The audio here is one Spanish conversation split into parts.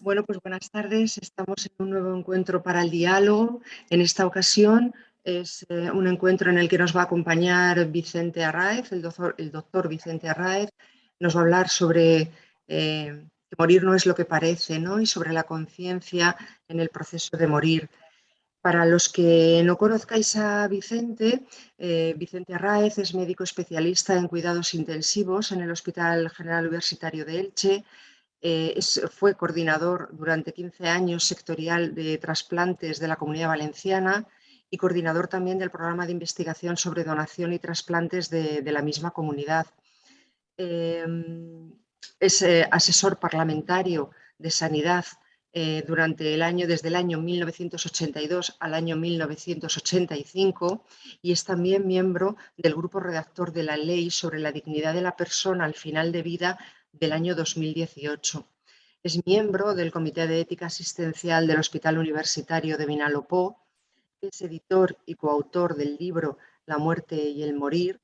Bueno, pues buenas tardes. Estamos en un nuevo encuentro para el diálogo. En esta ocasión es un encuentro en el que nos va a acompañar Vicente Arráez, el doctor Vicente Arráez. Nos va a hablar sobre que morir no es lo que parece, ¿no? Y sobre la conciencia en el proceso de morir. Para los que no conozcáis a Vicente, Vicente Arráez es médico especialista en cuidados intensivos en el Hospital General Universitario de Elche. Fue coordinador durante 15 años sectorial de trasplantes de la Comunidad Valenciana y coordinador también del programa de investigación sobre donación y trasplantes de la misma comunidad. Eh, es asesor parlamentario de Sanidad desde el año 1982 al año 1985 y es también miembro del grupo redactor de la Ley sobre la dignidad de la persona al final de vida del año 2018. Es miembro del Comité de Ética Asistencial del Hospital Universitario de Vinalopó, es editor y coautor del libro La muerte y el morir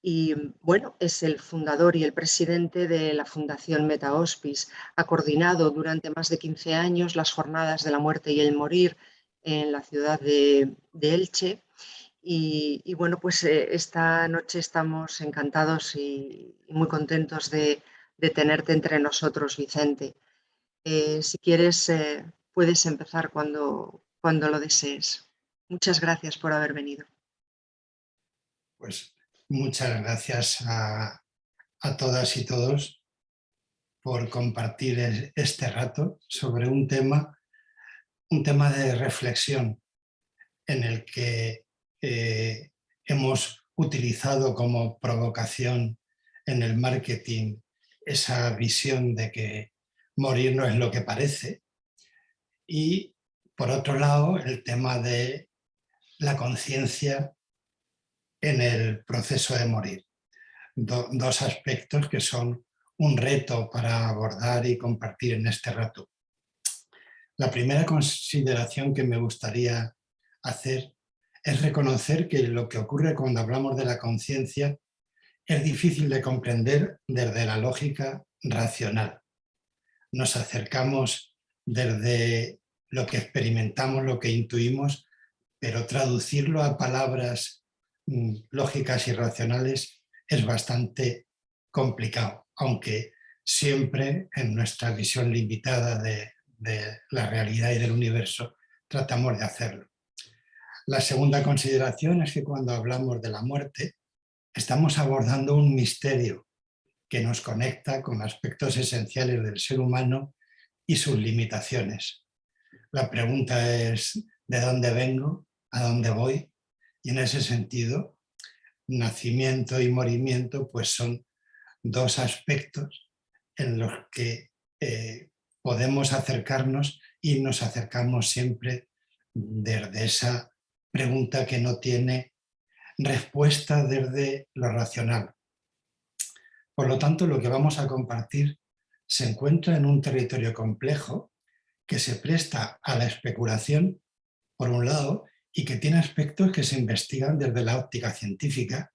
y, bueno, es el fundador y el presidente de la Fundación MetaHospice. Ha coordinado durante más de 15 años las jornadas de la muerte y el morir en la ciudad de Elche. Bueno, pues esta noche estamos encantados y muy contentos de tenerte entre nosotros, Vicente. Si quieres, puedes empezar cuando lo desees. Muchas gracias por haber venido. Pues muchas gracias a todas y todos por compartir este rato sobre un tema de reflexión en el que hemos utilizado como provocación en el marketing esa visión de que morir no es lo que parece. Y por otro lado, el tema de la conciencia en el proceso de morir. Dos aspectos que son un reto para abordar y compartir en este rato. La primera consideración que me gustaría hacer es reconocer que lo que ocurre cuando hablamos de la conciencia es difícil de comprender desde la lógica racional. Nos acercamos desde lo que experimentamos, lo que intuimos, pero traducirlo a palabras lógicas y racionales es bastante complicado, aunque siempre en nuestra visión limitada de la realidad y del universo tratamos de hacerlo. La segunda consideración es que cuando hablamos de la muerte estamos abordando un misterio que nos conecta con aspectos esenciales del ser humano y sus limitaciones. La pregunta es ¿de dónde vengo? ¿A dónde voy? Y en ese sentido, nacimiento y morimiento pues son dos aspectos en los que podemos acercarnos y nos acercamos siempre desde esa pregunta que no tiene respuesta desde lo racional. Por lo tanto, lo que vamos a compartir se encuentra en un territorio complejo que se presta a la especulación, por un lado, y que tiene aspectos que se investigan desde la óptica científica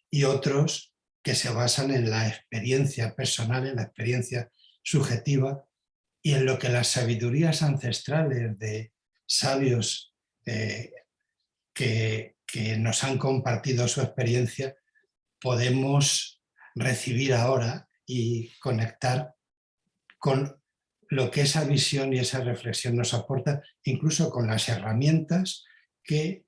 y otros que se basan en la experiencia personal, en la experiencia subjetiva y en lo que las sabidurías ancestrales de sabios que nos han compartido su experiencia podemos recibir ahora y conectar con lo que esa visión y esa reflexión nos aporta, incluso con las herramientas que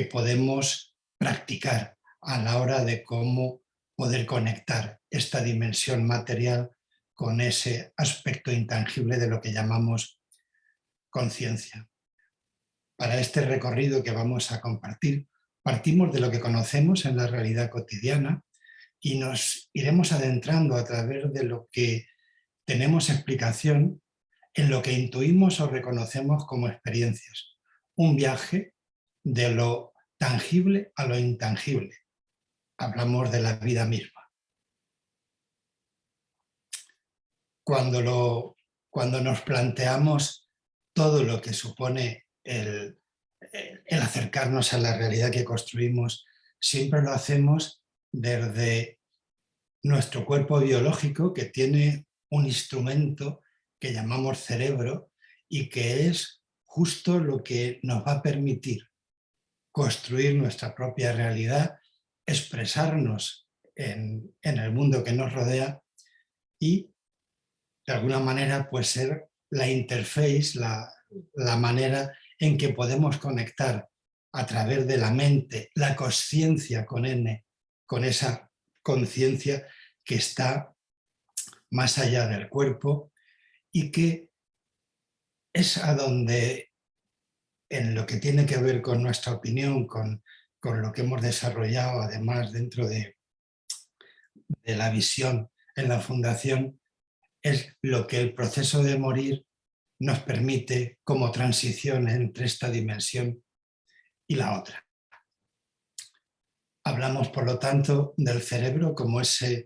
podemos practicar a la hora de cómo poder conectar esta dimensión material con ese aspecto intangible de lo que llamamos conciencia. Para este recorrido que vamos a compartir, partimos de lo que conocemos en la realidad cotidiana y nos iremos adentrando a través de lo que tenemos explicación en lo que intuimos o reconocemos como experiencias. Un viaje de lo tangible a lo intangible. Hablamos de la vida misma. Cuando nos planteamos todo lo que supone el acercarnos a la realidad que construimos, siempre lo hacemos desde nuestro cuerpo biológico, que tiene un instrumento que llamamos cerebro y que es justo lo que nos va a permitir construir nuestra propia realidad, expresarnos en el mundo que nos rodea y, de alguna manera, pues ser la interface, la manera en que podemos conectar a través de la mente, la conciencia con N, con esa conciencia que está más allá del cuerpo y que es a donde, en lo que tiene que ver con nuestra opinión, con lo que hemos desarrollado además dentro de la visión en la Fundación, es lo que el proceso de morir nos permite como transición entre esta dimensión y la otra. Hablamos, por lo tanto, del cerebro como eso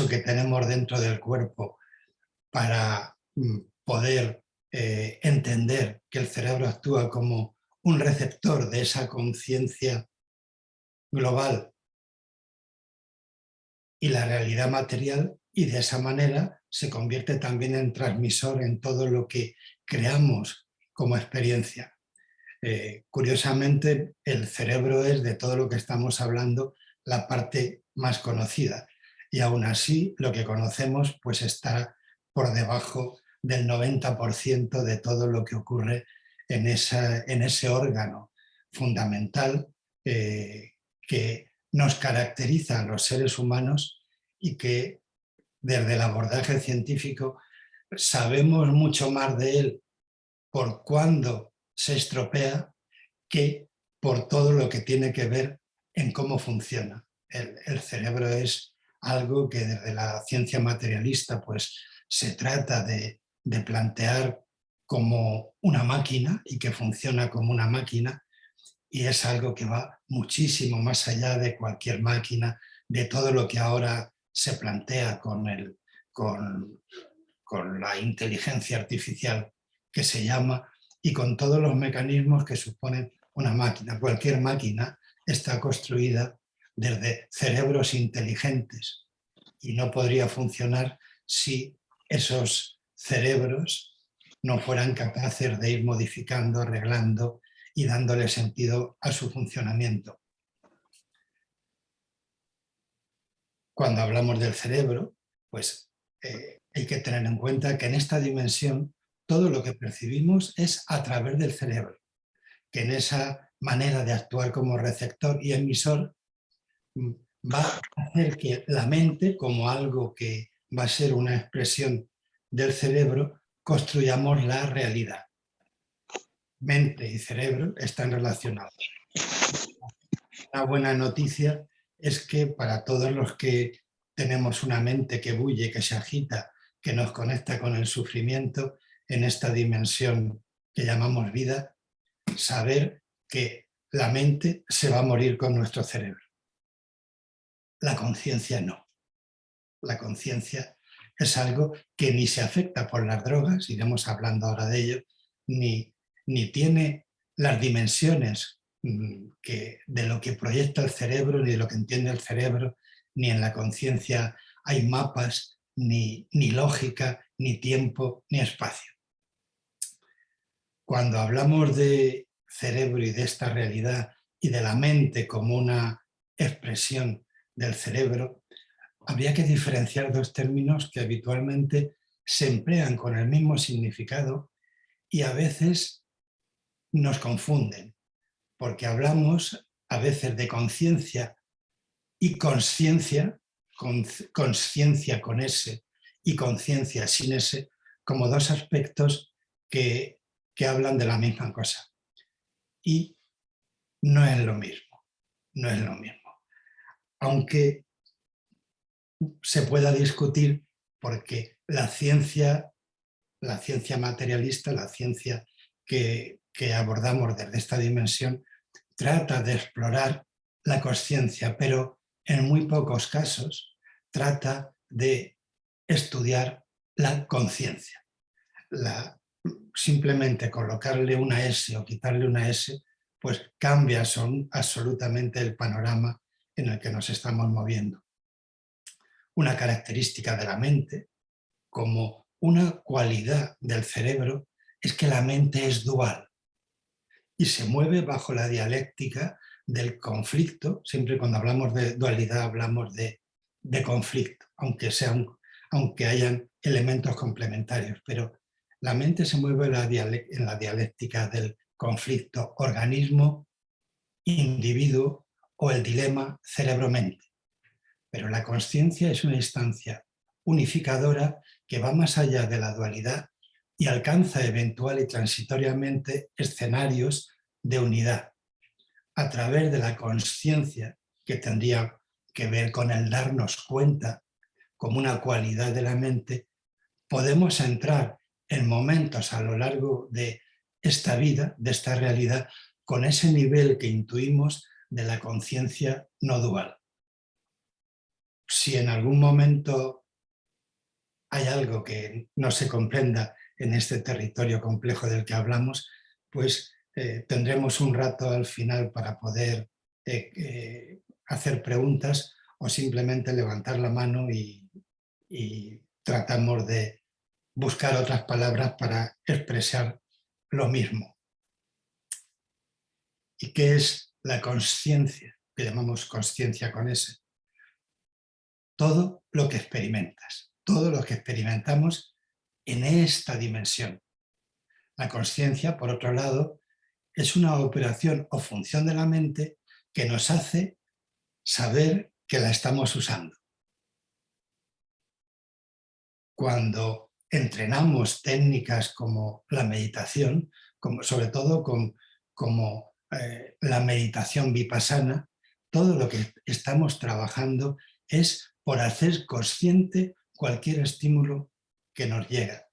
que tenemos dentro del cuerpo para poder entender que el cerebro actúa como un receptor de esa conciencia global y la realidad material, y de esa manera se convierte también en transmisor en todo lo que creamos como experiencia. Curiosamente, el cerebro es, de todo lo que estamos hablando, la parte más conocida, y aún así lo que conocemos pues está por debajo del 90% de todo lo que ocurre en ese órgano fundamental que nos caracteriza a los seres humanos y que desde el abordaje científico sabemos mucho más de él por cuándo se estropea que por todo lo que tiene que ver en cómo funciona. El cerebro es algo que desde la ciencia materialista pues se trata de plantear como una máquina y que funciona como una máquina, y es algo que va muchísimo más allá de cualquier máquina, de todo lo que ahora se plantea con la inteligencia artificial que se llama, y con todos los mecanismos que suponen una máquina. Cualquier máquina está construida desde cerebros inteligentes y no podría funcionar si esos cerebros no fueran capaces de ir modificando, arreglando y dándole sentido a su funcionamiento. Cuando hablamos del cerebro, pues hay que tener en cuenta que en esta dimensión todo lo que percibimos es a través del cerebro, que en esa manera de actuar como receptor y emisor va a hacer que la mente, como algo que va a ser una expresión del cerebro, construyamos la realidad. Mente y cerebro están relacionados. Una buena noticia es que para todos los que tenemos una mente que bulle, que se agita, que nos conecta con el sufrimiento en esta dimensión que llamamos vida, saber que la mente se va a morir con nuestro cerebro. La conciencia no. La conciencia es algo que ni se afecta por las drogas, iremos hablando ahora de ello, ni tiene las dimensiones de lo que proyecta el cerebro, ni de lo que entiende el cerebro, ni en la conciencia hay mapas, ni lógica, ni tiempo, ni espacio. Cuando hablamos de cerebro y de esta realidad y de la mente como una expresión del cerebro, habría que diferenciar dos términos que habitualmente se emplean con el mismo significado y a veces nos confunden, porque hablamos a veces de conciencia y consciencia, consciencia con S y conciencia sin S, como dos aspectos que hablan de la misma cosa. Y no es lo mismo, no es lo mismo. Aunque se pueda discutir porque la ciencia materialista, la ciencia que abordamos desde esta dimensión, trata de explorar la consciencia, pero en muy pocos casos trata de estudiar la conciencia. Simplemente colocarle una S o quitarle una S, pues cambia absolutamente el panorama en el que nos estamos moviendo. Una característica de la mente, como una cualidad del cerebro es que la mente es dual y se mueve bajo la dialéctica del conflicto. Siempre cuando hablamos de dualidad hablamos de conflicto, aunque hayan elementos complementarios, pero la mente se mueve en la dialéctica del conflicto organismo, individuo o el dilema cerebro-mente. Pero la consciencia es una instancia unificadora que va más allá de la dualidad y alcanza eventual y transitoriamente escenarios de unidad a través de la consciencia, que tendría que ver con el darnos cuenta como una cualidad de la mente. Podemos entrar en momentos a lo largo de esta vida, de esta realidad, con ese nivel que intuimos de la conciencia no dual. Si en algún momento hay algo que no se comprenda en este territorio complejo del que hablamos, pues tendremos un rato al final para poder hacer preguntas o simplemente levantar la mano y tratamos de buscar otras palabras para expresar lo mismo. ¿Y qué es la consciencia? Que llamamos consciencia con S. Todo lo que experimentas, todo lo que experimentamos en esta dimensión. La consciencia, por otro lado, es una operación o función de la mente que nos hace saber que la estamos usando. Cuando entrenamos técnicas como la meditación, sobre todo como la meditación vipassana, todo lo que estamos trabajando es por hacer consciente cualquier estímulo que nos llega.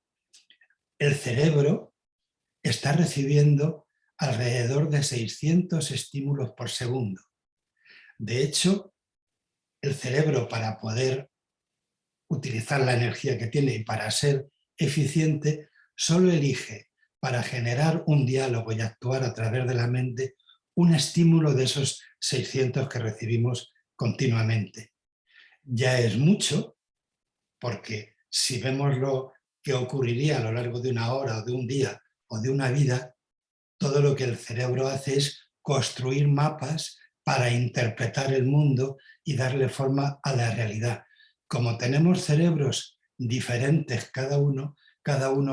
El cerebro está recibiendo alrededor de 600 estímulos por segundo. De hecho, el cerebro, para poder utilizar la energía que tiene y para ser eficiente, solo elige para generar un diálogo y actuar a través de la mente un estímulo de esos 600 que recibimos continuamente. Ya es mucho, porque si vemos lo que ocurriría a lo largo de una hora o de un día o de una vida, todo lo que el cerebro hace es construir mapas para interpretar el mundo y darle forma a la realidad. Como tenemos cerebros diferentes cada uno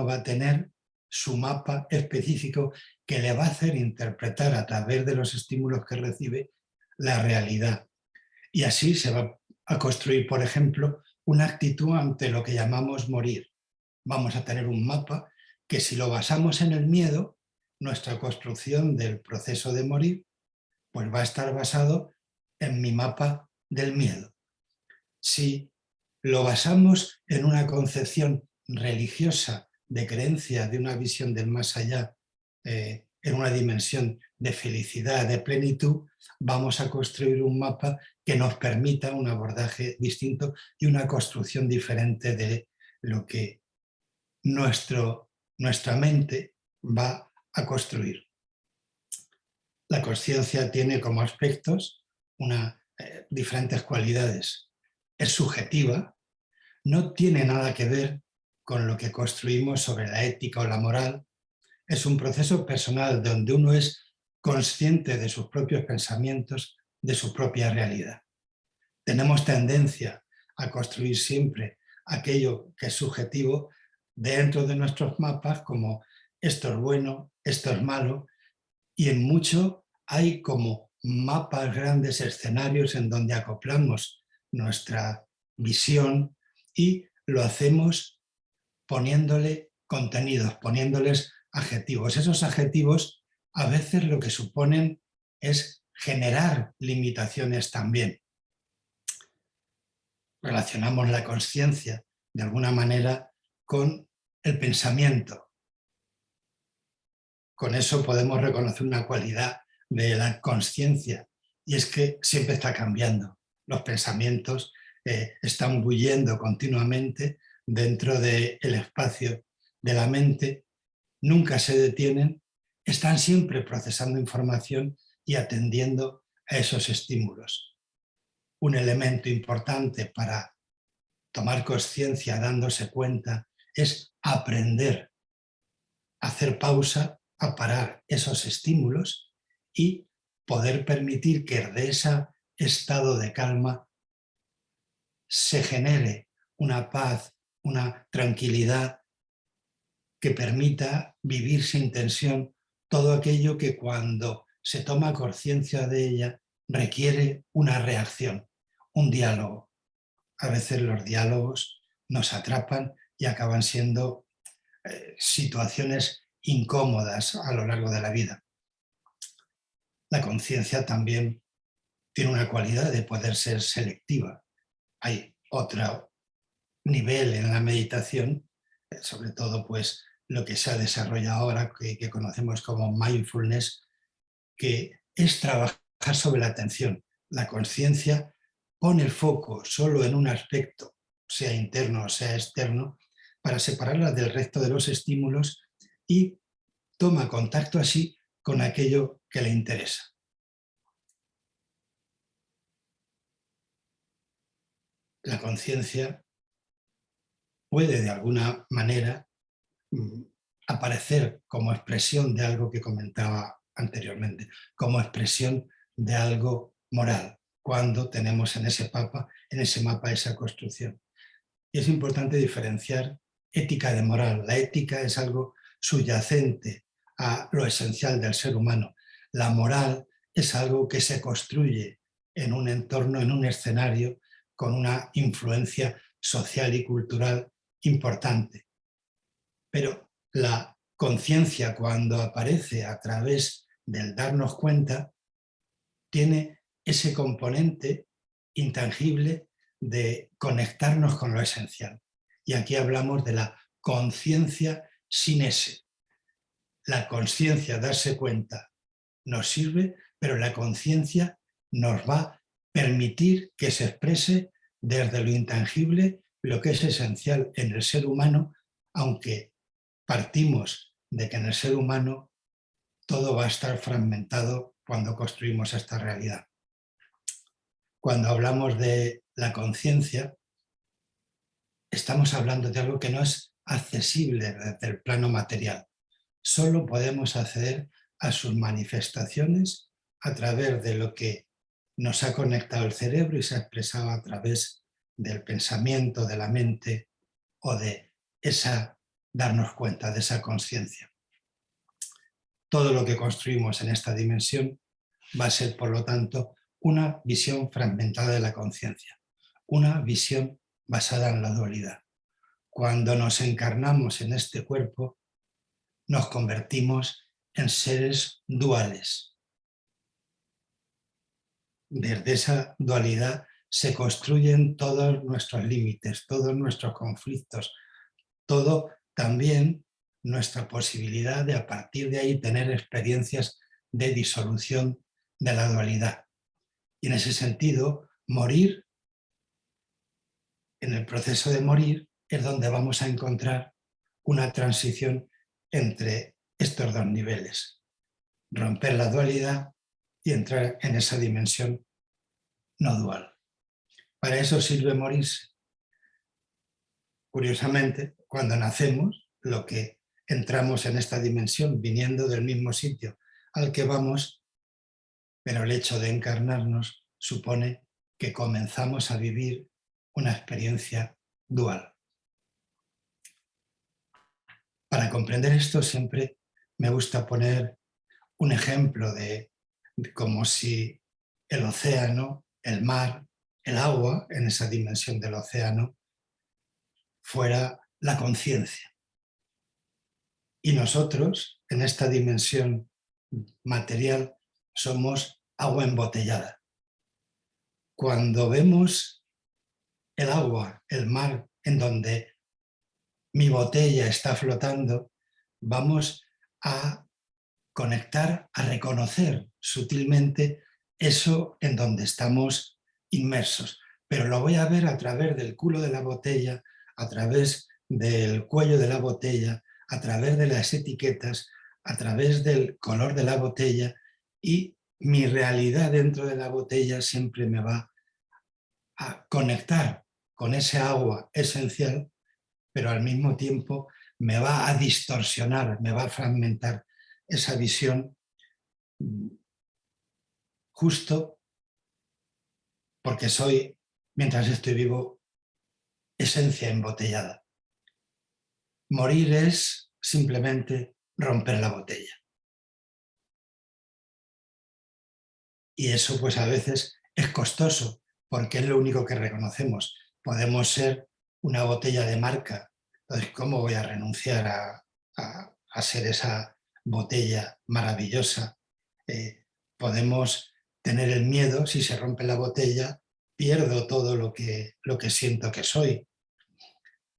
va a tener su mapa específico que le va a hacer interpretar a través de los estímulos que recibe la realidad. Y así se va a construir, por ejemplo, una actitud ante lo que llamamos morir. Vamos a tener un mapa que, si lo basamos en el miedo, nuestra construcción del proceso de morir, pues va a estar basado en mi mapa del miedo. Si lo basamos en una concepción religiosa de creencia, de una visión del más allá, en una dimensión de felicidad, de plenitud, vamos a construir un mapa que nos permita un abordaje distinto y una construcción diferente de lo que nuestra mente va a construir. La consciencia tiene como aspectos diferentes cualidades. Es subjetiva, no tiene nada que ver con lo que construimos sobre la ética o la moral. Es un proceso personal donde uno es consciente de sus propios pensamientos, de su propia realidad. Tenemos tendencia a construir siempre aquello que es subjetivo dentro de nuestros mapas, como esto es bueno, esto es malo, y en mucho hay como mapas, grandes escenarios en donde acoplamos nuestra visión y lo hacemos poniéndole contenidos, poniéndoles adjetivos. Esos adjetivos a veces lo que suponen es generar limitaciones también. Relacionamos la consciencia de alguna manera con el pensamiento. Con eso podemos reconocer una cualidad de la consciencia, y es que siempre está cambiando. Los pensamientos están bullendo continuamente dentro del espacio de la mente, nunca se detienen, están siempre procesando información y atendiendo a esos estímulos. Un elemento importante para tomar conciencia dándose cuenta es aprender a hacer pausa, a parar esos estímulos y poder permitir que de ese estado de calma se genere una paz, una tranquilidad que permita vivir sin tensión todo aquello que cuando se toma conciencia de ella requiere una reacción, un diálogo. A veces los diálogos nos atrapan y acaban siendo situaciones incómodas a lo largo de la vida. La conciencia también tiene una cualidad de poder ser selectiva. Hay otro nivel en la meditación, sobre todo pues lo que se ha desarrollado ahora, que conocemos como mindfulness, que es trabajar sobre la atención. La conciencia pone el foco solo en un aspecto, sea interno o sea externo, para separarla del resto de los estímulos y toma contacto así con aquello que le interesa. La conciencia puede de alguna manera aparecer como expresión de algo que comentaba anteriormente, como expresión de algo moral, cuando tenemos en ese mapa esa construcción. Y es importante diferenciar ética de moral. La ética es algo subyacente a lo esencial del ser humano. La moral es algo que se construye en un entorno, en un escenario, con una influencia social y cultural importante. Pero la conciencia, cuando aparece a través del darnos cuenta, tiene ese componente intangible de conectarnos con lo esencial. Y aquí hablamos de la conciencia sin ese. La conciencia, darse cuenta, nos sirve, pero la conciencia nos va a permitir que se exprese desde lo intangible lo que es esencial en el ser humano, aunque partimos de que en el ser humano todo va a estar fragmentado cuando construimos esta realidad. Cuando hablamos de la conciencia, estamos hablando de algo que no es accesible desde el plano material. Solo podemos acceder a sus manifestaciones a través de lo que nos ha conectado el cerebro y se ha expresado a través del pensamiento, de la mente o de esa darnos cuenta, de esa conciencia. Todo lo que construimos en esta dimensión va a ser, por lo tanto, una visión fragmentada de la conciencia, una visión basada en la dualidad. Cuando nos encarnamos en este cuerpo, nos convertimos en seres duales. Desde esa dualidad se construyen todos nuestros límites, todos nuestros conflictos, todo también nuestra posibilidad de a partir de ahí tener experiencias de disolución de la dualidad. Y en ese sentido, morir, en el proceso de morir, es donde vamos a encontrar una transición entre estos dos niveles. Romper la dualidad y entrar en esa dimensión no dual. Para eso sirve morirse. Curiosamente, cuando nacemos, lo que entramos en esta dimensión viniendo del mismo sitio al que vamos, pero el hecho de encarnarnos supone que comenzamos a vivir una experiencia dual. Para comprender esto siempre me gusta poner un ejemplo de como si el océano, el mar, el agua, en esa dimensión del océano, fuera la conciencia. Y nosotros, en esta dimensión material, somos agua embotellada. Cuando vemos el agua, el mar, en donde mi botella está flotando, vamos a conectar, a reconocer sutilmente eso en donde estamos inmersos. Pero lo voy a ver a través del culo de la botella, a través del cuello de la botella, a través de las etiquetas, a través del color de la botella, y mi realidad dentro de la botella siempre me va a conectar con ese agua esencial pero al mismo tiempo me va a distorsionar, me va a fragmentar esa visión justo porque soy, mientras estoy vivo, esencia embotellada. Morir es simplemente romper la botella. Y eso pues a veces es costoso porque es lo único que reconocemos. Podemos ser una botella de marca. Entonces, ¿cómo voy a renunciar a ser esa botella maravillosa? Podemos tener el miedo, si se rompe la botella, pierdo todo lo que siento que soy.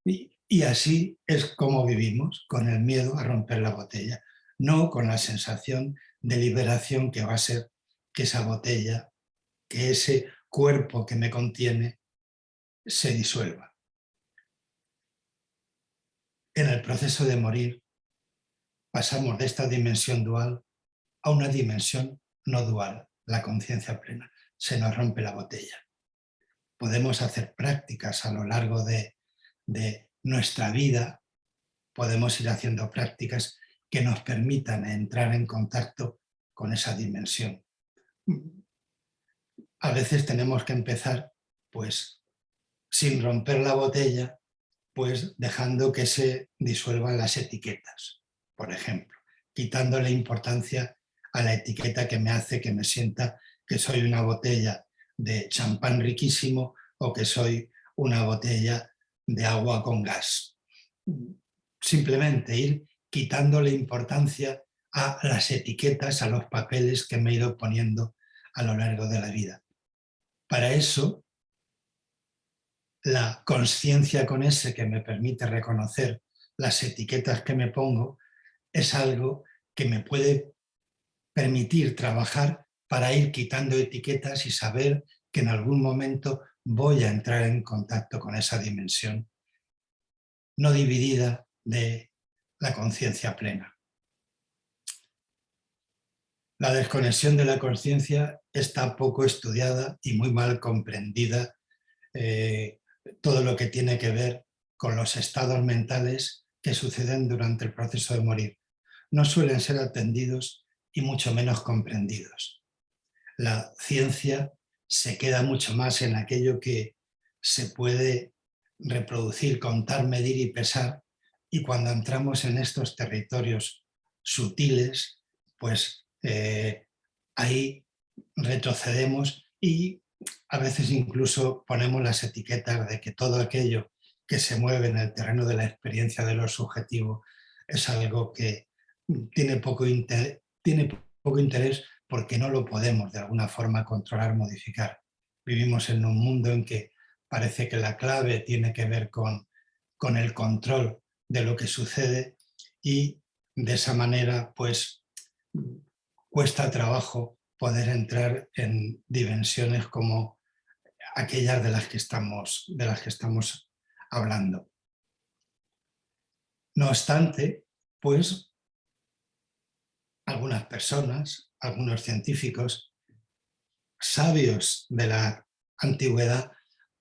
Y así es como vivimos, con el miedo a romper la botella, no con la sensación de liberación que va a ser que esa botella, que ese cuerpo que me contiene, se disuelva. En el proceso de morir, pasamos de esta dimensión dual a una dimensión no dual, la conciencia plena. Se nos rompe la botella. Podemos hacer prácticas a lo largo de nuestra vida, podemos ir haciendo prácticas que nos permitan entrar en contacto con esa dimensión. A veces tenemos que empezar, pues, sin romper la botella, pues dejando que se disuelvan las etiquetas, por ejemplo, quitándole importancia a la etiqueta que me hace que me sienta que soy una botella de champán riquísimo o que soy una botella de agua con gas. Simplemente ir quitándole importancia a las etiquetas, a los papeles que me he ido poniendo a lo largo de la vida. Para eso, la consciencia con ese que me permite reconocer las etiquetas que me pongo es algo que me puede permitir trabajar para ir quitando etiquetas y saber que en algún momento voy a entrar en contacto con esa dimensión no dividida de la conciencia plena. La desconexión de la conciencia está poco estudiada y muy mal comprendida. Todo lo que tiene que ver con los estados mentales que suceden durante el proceso de morir. No suelen ser atendidos y mucho menos comprendidos. La ciencia se queda mucho más en aquello que se puede reproducir, contar, medir y pesar, y cuando entramos en estos territorios sutiles, pues ahí retrocedemos y a veces incluso ponemos las etiquetas de que todo aquello que se mueve en el terreno de la experiencia de lo subjetivo es algo que tiene poco interés porque no lo podemos de alguna forma controlar, modificar. Vivimos en un mundo en que parece que la clave tiene que ver con el control de lo que sucede y de esa manera pues cuesta trabajo poder entrar en dimensiones como aquellas de las que estamos hablando. No obstante, pues algunas personas, algunos científicos, sabios de la antigüedad,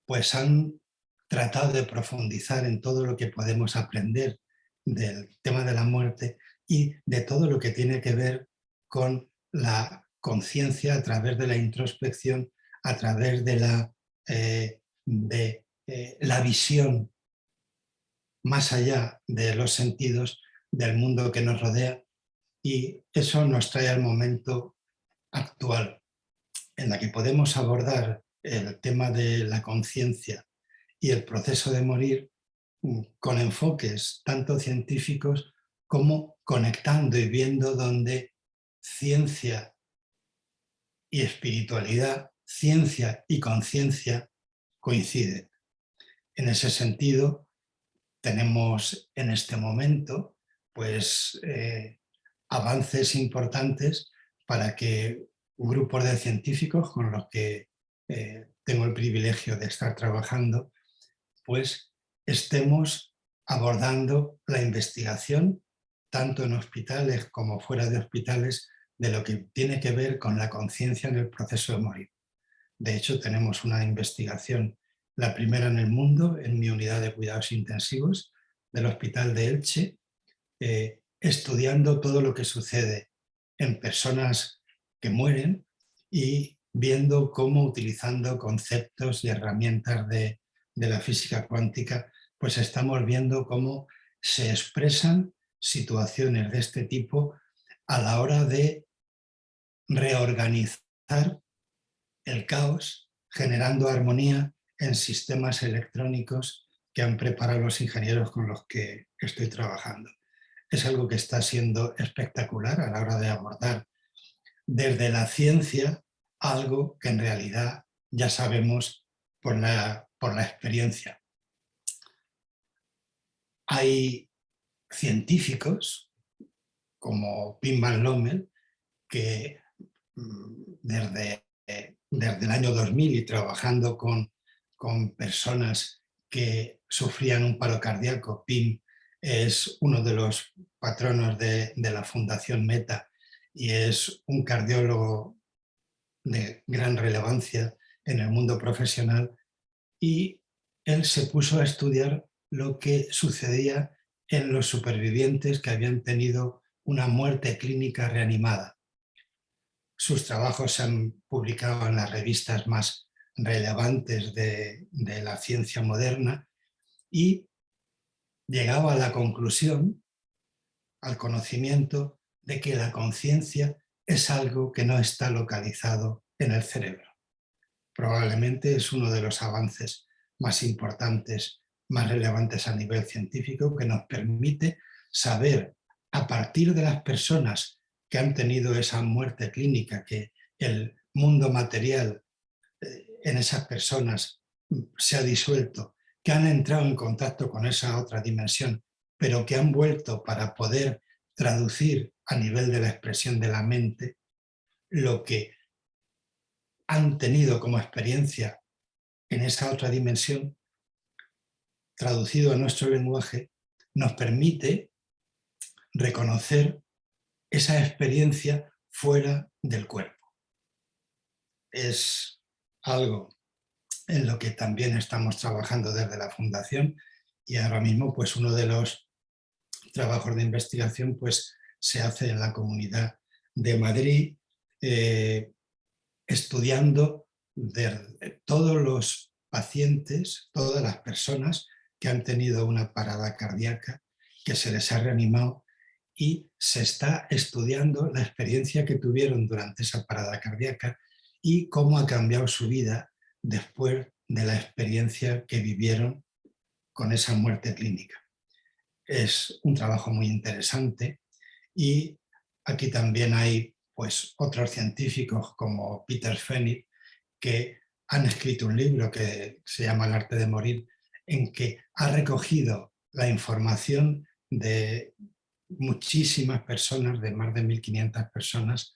pues han tratado de profundizar en todo lo que podemos aprender del tema de la muerte y de todo lo que tiene que ver con la conciencia a través de la introspección, a través de la visión más allá de los sentidos del mundo que nos rodea, y eso nos trae al momento actual, en la que podemos abordar el tema de la conciencia y el proceso de morir con enfoques tanto científicos como conectando y viendo donde ciencia y espiritualidad, ciencia y conciencia coinciden. En ese sentido, tenemos en este momento pues, avances importantes para que grupos de científicos con los que tengo el privilegio de estar trabajando, pues estemos abordando la investigación, tanto en hospitales como fuera de hospitales, de lo que tiene que ver con la conciencia en el proceso de morir. De hecho, tenemos una investigación, la primera en el mundo, en mi unidad de cuidados intensivos, del Hospital de Elche, estudiando todo lo que sucede en personas que mueren y viendo cómo, utilizando conceptos y herramientas de la física cuántica, pues estamos viendo cómo se expresan situaciones de este tipo a la hora de reorganizar el caos, generando armonía en sistemas electrónicos que han preparado los ingenieros con los que estoy trabajando. Es algo que está siendo espectacular a la hora de abordar desde la ciencia algo que en realidad ya sabemos por la experiencia. Hay científicos como Pim Van Lommel que desde el año 2000 y trabajando con personas que sufrían un paro cardíaco. Pim es uno de los patronos de la Fundación Meta y es un cardiólogo de gran relevancia en el mundo profesional, y él se puso a estudiar lo que sucedía en los supervivientes que habían tenido una muerte clínica reanimada. Sus trabajos se han publicado en las revistas más relevantes de la ciencia moderna y llegaba a la conclusión, al conocimiento, de que la conciencia es algo que no está localizado en el cerebro. Probablemente es uno de los avances más importantes, más relevantes a nivel científico, que nos permite saber, a partir de las personas que han tenido esa muerte clínica, que el mundo material en esas personas se ha disuelto, que han entrado en contacto con esa otra dimensión, pero que han vuelto para poder traducir a nivel de la expresión de la mente lo que han tenido como experiencia en esa otra dimensión, traducido a nuestro lenguaje, nos permite reconocer esa experiencia fuera del cuerpo. Es algo en lo que también estamos trabajando desde la Fundación, y ahora mismo pues uno de los trabajos de investigación pues se hace en la Comunidad de Madrid, estudiando de todos los pacientes, todas las personas que han tenido una parada cardíaca, que se les ha reanimado, y se está estudiando la experiencia que tuvieron durante esa parada cardíaca y cómo ha cambiado su vida después de la experiencia que vivieron con esa muerte clínica. Es un trabajo muy interesante, y aquí también hay pues otros científicos como Peter Pfennig que han escrito un libro que se llama El arte de morir, en que ha recogido la información de muchísimas personas, de más de 1500 personas,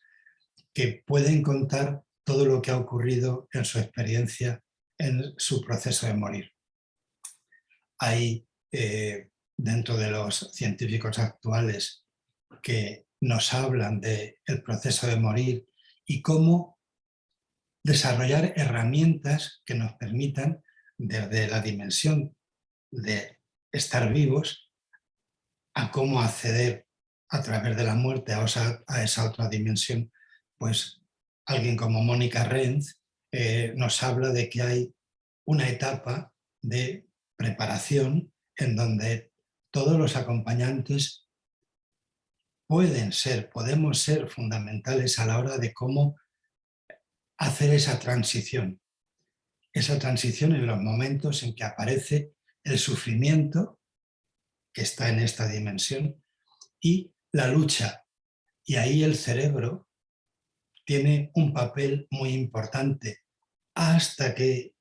que pueden contar todo lo que ha ocurrido en su experiencia, en su proceso de morir. Hay dentro de los científicos actuales que nos hablan del proceso de morir y cómo desarrollar herramientas que nos permitan, desde la dimensión de estar vivos, a cómo acceder a través de la muerte a esa otra dimensión. Pues alguien como Mónica Renz nos habla de que hay una etapa de preparación en donde todos los acompañantes podemos ser fundamentales a la hora de cómo hacer esa transición en los momentos en que aparece el sufrimiento que está en esta dimensión y la lucha. Y ahí el cerebro tiene un papel muy importante hasta que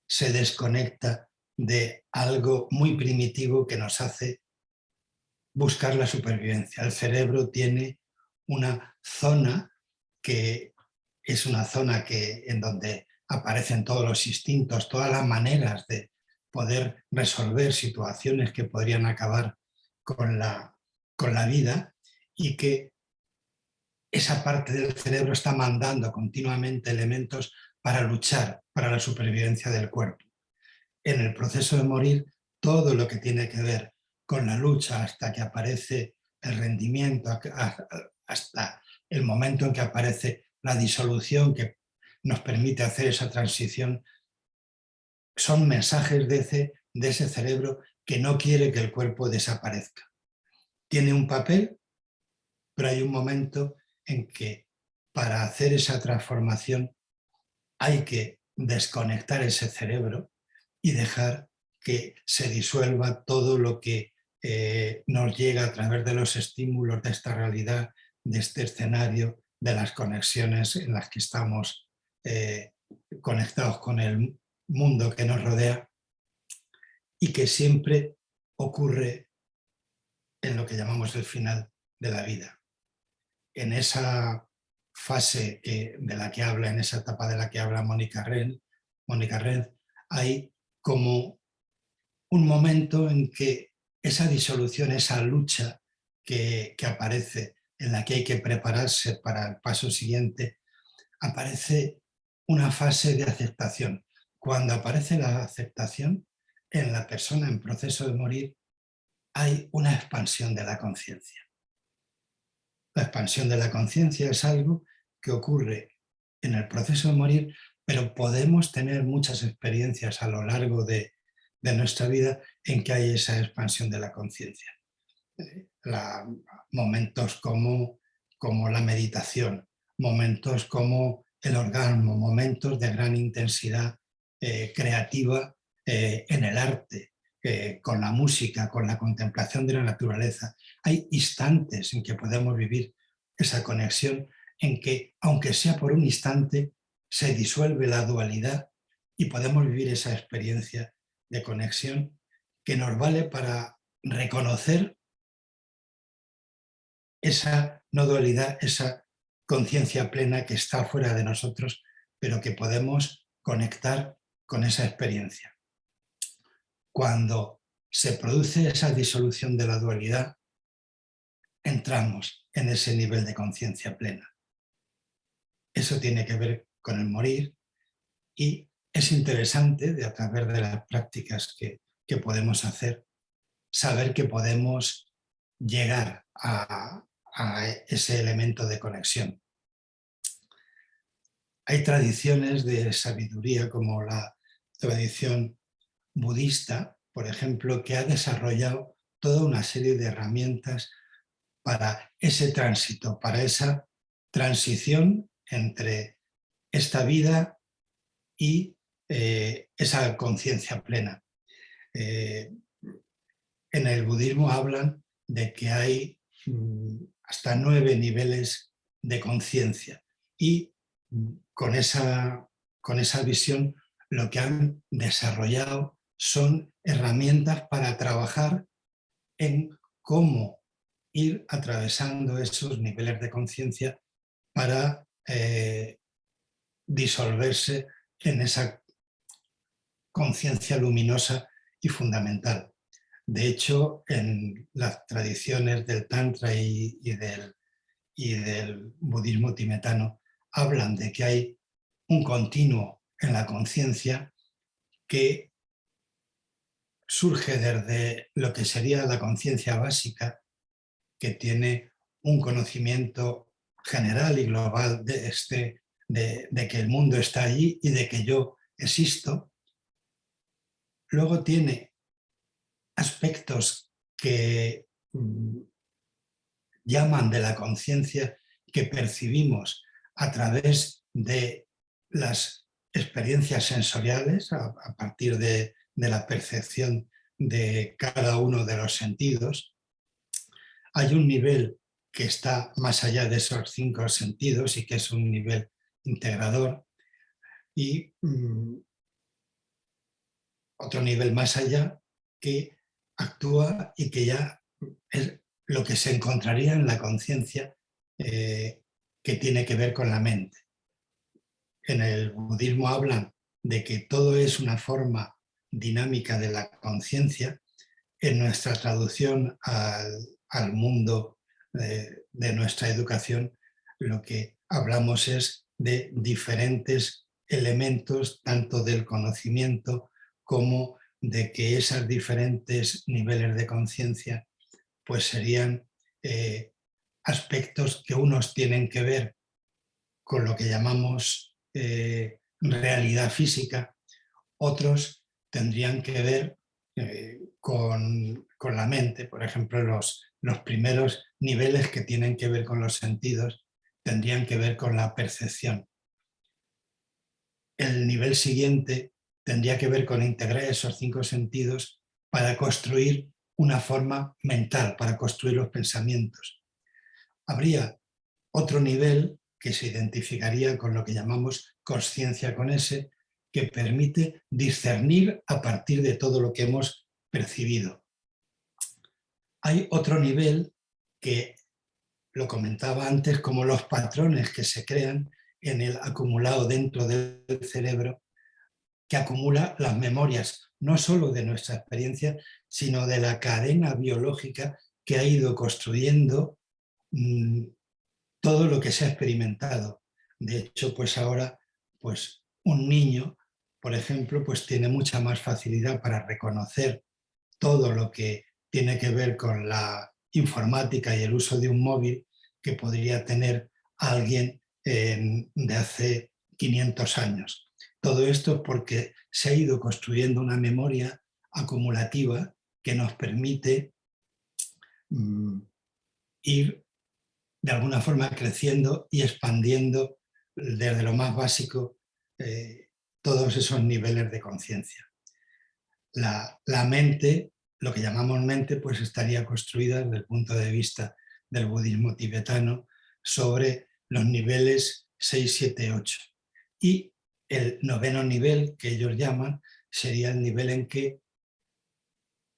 se desconecta de algo muy primitivo que nos hace buscar la supervivencia. El cerebro tiene una zona que es una zona en donde aparecen todos los instintos, todas las maneras de poder resolver situaciones que podrían acabar con la vida, y que esa parte del cerebro está mandando continuamente elementos para luchar para la supervivencia del cuerpo. En el proceso de morir, todo lo que tiene que ver con la lucha hasta que aparece el rendimiento, hasta el momento en que aparece la disolución que nos permite hacer esa transición, son mensajes de ese cerebro que no quiere que el cuerpo desaparezca. Tiene un papel, pero hay un momento en que para hacer esa transformación hay que desconectar ese cerebro y dejar que se disuelva todo lo que nos llega a través de los estímulos de esta realidad, de este escenario, de las conexiones en las que estamos conectados con el mundo que nos rodea y que siempre ocurre en lo que llamamos el final de la vida. En esa fase de la que habla, en esa etapa de la que habla Mónica Renz, hay como un momento en que esa disolución, esa lucha que aparece, en la que hay que prepararse para el paso siguiente, aparece una fase de aceptación. Cuando aparece la aceptación, en la persona en proceso de morir, hay una expansión de la conciencia. La expansión de la conciencia es algo que ocurre en el proceso de morir, pero podemos tener muchas experiencias a lo largo de nuestra vida en que hay esa expansión de la conciencia. Momentos como la meditación, momentos como el orgasmo, momentos de gran intensidad creativa en el arte, con la música, con la contemplación de la naturaleza. Hay instantes en que podemos vivir esa conexión, en que, aunque sea por un instante, se disuelve la dualidad y podemos vivir esa experiencia de conexión que nos vale para reconocer esa no dualidad, esa conciencia plena que está fuera de nosotros, pero que podemos conectar con esa experiencia. Cuando se produce esa disolución de la dualidad, entramos en ese nivel de conciencia plena. Eso tiene que ver con el morir y es interesante, a través de las prácticas que podemos hacer, saber que podemos llegar a ese elemento de conexión. Hay tradiciones de sabiduría como la tradición budista, por ejemplo, que ha desarrollado toda una serie de herramientas para ese tránsito, para esa transición entre esta vida y esa conciencia plena. En el budismo hablan de que hay hasta 9 niveles de conciencia y con esa visión lo que han desarrollado son herramientas para trabajar en cómo ir atravesando esos niveles de conciencia para disolverse en esa conciencia luminosa y fundamental. De hecho, en las tradiciones del Tantra y del budismo tibetano hablan de que hay un continuo en la conciencia que surge desde lo que sería la conciencia básica, que tiene un conocimiento general y global de que el mundo está allí y de que yo existo. Luego tiene aspectos que llaman de la conciencia que percibimos a través de las experiencias sensoriales, a partir de la percepción de cada uno de los sentidos. Hay un nivel que está más allá de esos 5 sentidos y que es un nivel integrador, y otro nivel más allá que actúa y que ya es lo que se encontraría en la conciencia que tiene que ver con la mente. En el budismo hablan de que todo es una forma dinámica de la conciencia. En nuestra traducción al mundo de nuestra educación, lo que hablamos es de diferentes elementos, tanto del conocimiento como de que esos diferentes niveles de conciencia pues serían aspectos que unos tienen que ver con lo que llamamos realidad física, otros tendrían que ver con la mente. Por ejemplo, los primeros niveles que tienen que ver con los sentidos tendrían que ver con la percepción. El nivel siguiente tendría que ver con integrar esos 5 sentidos para construir una forma mental, para construir los pensamientos. Habría otro nivel que se identificaría con lo que llamamos consciencia con S, que permite discernir a partir de todo lo que hemos percibido. Hay otro nivel que lo comentaba antes, como los patrones que se crean en el acumulado dentro del cerebro, que acumula las memorias, no solo de nuestra experiencia, sino de la cadena biológica que ha ido construyendo todo lo que se ha experimentado. De hecho, pues ahora, pues un niño, por ejemplo, pues tiene mucha más facilidad para reconocer todo lo que tiene que ver con la informática y el uso de un móvil que podría tener alguien de hace 500 años. Todo esto porque se ha ido construyendo una memoria acumulativa que nos permite ir de alguna forma creciendo y expandiendo desde lo más básico todos esos niveles de conciencia. La mente, lo que llamamos mente, pues estaría construida desde el punto de vista del budismo tibetano sobre los niveles 6, 7, 8. Y el 9º nivel, que ellos llaman, sería el nivel en que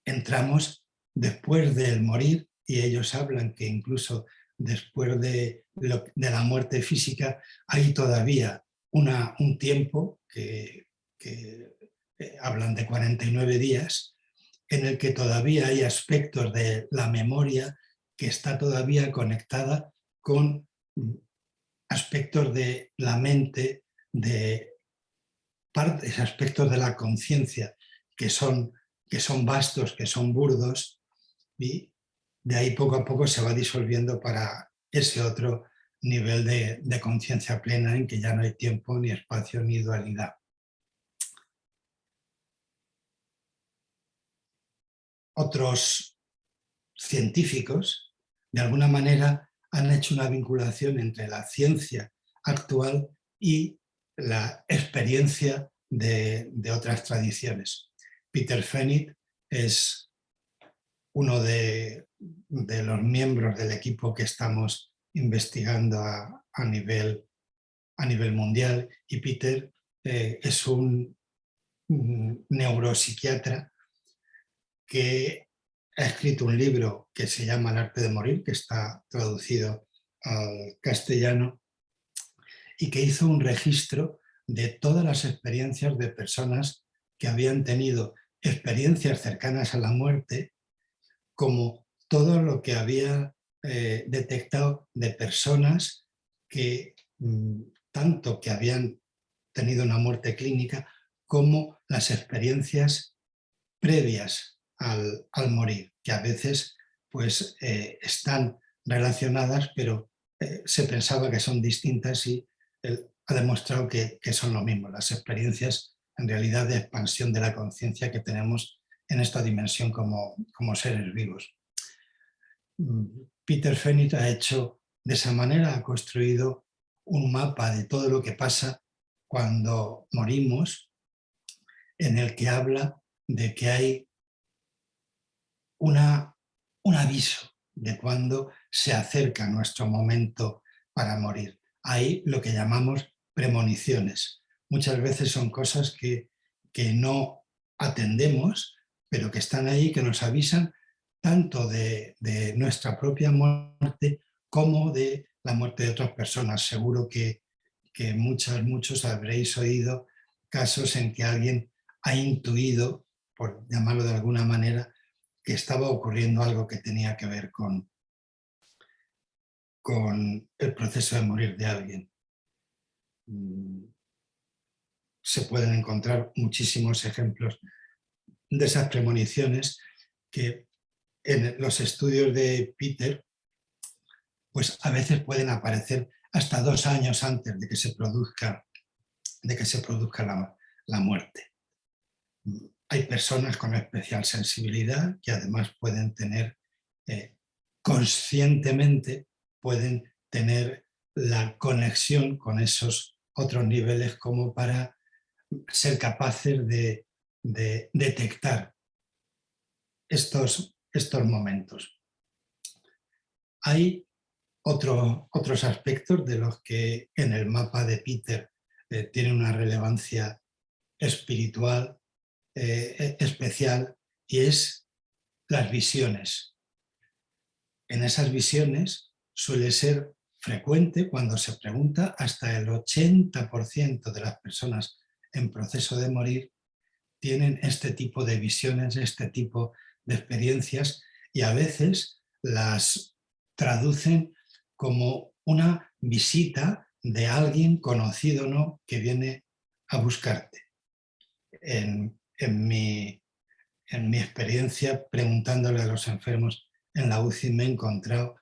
entramos después del morir, y ellos hablan que incluso después de la muerte física hay todavía un tiempo que hablan de 49 días, en el que todavía hay aspectos de la memoria que está todavía conectada con aspectos de la mente, de partes, aspectos de la conciencia que son vastos, que son burdos, y de ahí poco a poco se va disolviendo para ese otro nivel de conciencia plena en que ya no hay tiempo, ni espacio, ni dualidad. Otros científicos, de alguna manera, han hecho una vinculación entre la ciencia actual y la experiencia de otras tradiciones. Peter Fenwick es uno de los miembros del equipo que estamos investigando a nivel mundial, y Peter es un neuropsiquiatra que ha escrito un libro que se llama El arte de morir, que está traducido al castellano, y que hizo un registro de todas las experiencias de personas que habían tenido experiencias cercanas a la muerte, como todo lo que había detectado de personas que tanto que habían tenido una muerte clínica como las experiencias previas al morir, que a veces pues, están relacionadas, pero se pensaba que son distintas, y él ha demostrado que son lo mismo, las experiencias en realidad de expansión de la conciencia que tenemos en esta dimensión como seres vivos. Peter Fenwick ha hecho de esa manera, ha construido un mapa de todo lo que pasa cuando morimos, en el que habla de que hay un aviso de cuando se acerca nuestro momento para morir. Hay lo que llamamos premoniciones. Muchas veces son cosas que no atendemos, pero que están ahí, que nos avisan tanto de nuestra propia muerte como de la muerte de otras personas. Seguro que muchos habréis oído casos en que alguien ha intuido, por llamarlo de alguna manera, que estaba ocurriendo algo que tenía que ver con el proceso de morir de alguien. Se pueden encontrar muchísimos ejemplos de esas premoniciones que en los estudios de Peter pues a veces pueden aparecer hasta 2 años antes de que se produzca, la muerte. Hay personas con especial sensibilidad que además pueden tener, conscientemente, pueden tener la conexión con esos otros niveles como para ser capaces de detectar estos momentos. Hay otros aspectos de los que en el mapa de Peter tiene una relevancia espiritual especial, y es las visiones. En esas visiones suele ser frecuente, cuando se pregunta, hasta el 80% de las personas en proceso de morir tienen este tipo de visiones, este tipo de experiencias, y a veces las traducen como una visita de alguien conocido o no que viene a buscarte. En mi experiencia, preguntándole a los enfermos en la UCI, me he encontrado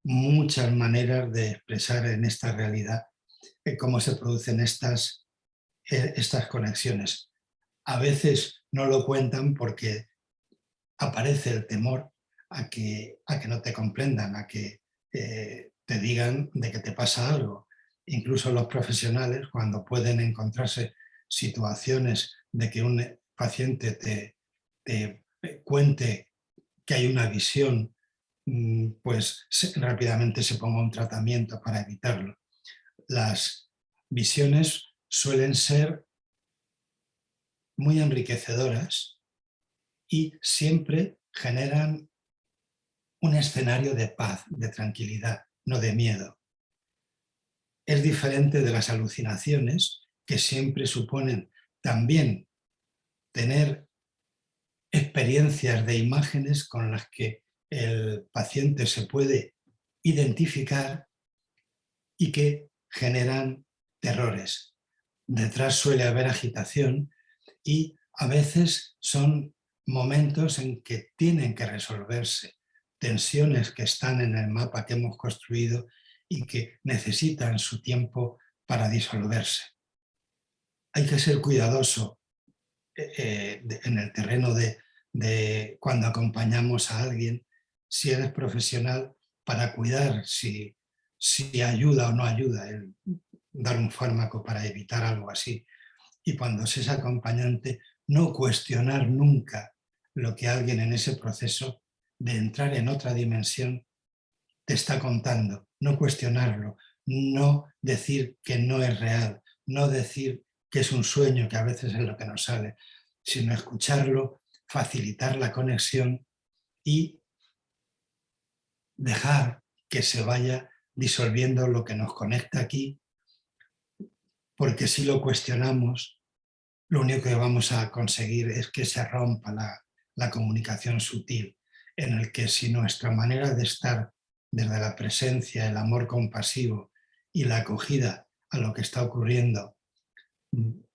muchas maneras de expresar en esta realidad cómo se producen estas conexiones. A veces no lo cuentan porque aparece el temor a que no te comprendan, a que te digan de que te pasa algo. Incluso los profesionales, cuando pueden encontrarse situaciones de que un paciente te cuente que hay una visión, pues rápidamente se ponga un tratamiento para evitarlo. Las visiones suelen ser muy enriquecedoras y siempre generan un escenario de paz, de tranquilidad, no de miedo. Es diferente de las alucinaciones, que siempre suponen también tener experiencias de imágenes con las que el paciente se puede identificar y que generan terrores. Detrás suele haber agitación y a veces son momentos en que tienen que resolverse tensiones que están en el mapa que hemos construido y que necesitan su tiempo para disolverse. Hay que ser cuidadoso en el terreno de cuando acompañamos a alguien, si eres profesional, para cuidar si ayuda o no ayuda el dar un fármaco para evitar algo así. Y cuando se es acompañante, no cuestionar nunca lo que alguien en ese proceso de entrar en otra dimensión te está contando, no cuestionarlo, no decir que no es real, no decir que es un sueño, que a veces es lo que nos sale, sino escucharlo, facilitar la conexión y dejar que se vaya disolviendo lo que nos conecta aquí, porque si lo cuestionamos, lo único que vamos a conseguir es que se rompa la comunicación sutil, en el que si nuestra manera de estar desde la presencia, el amor compasivo y la acogida a lo que está ocurriendo,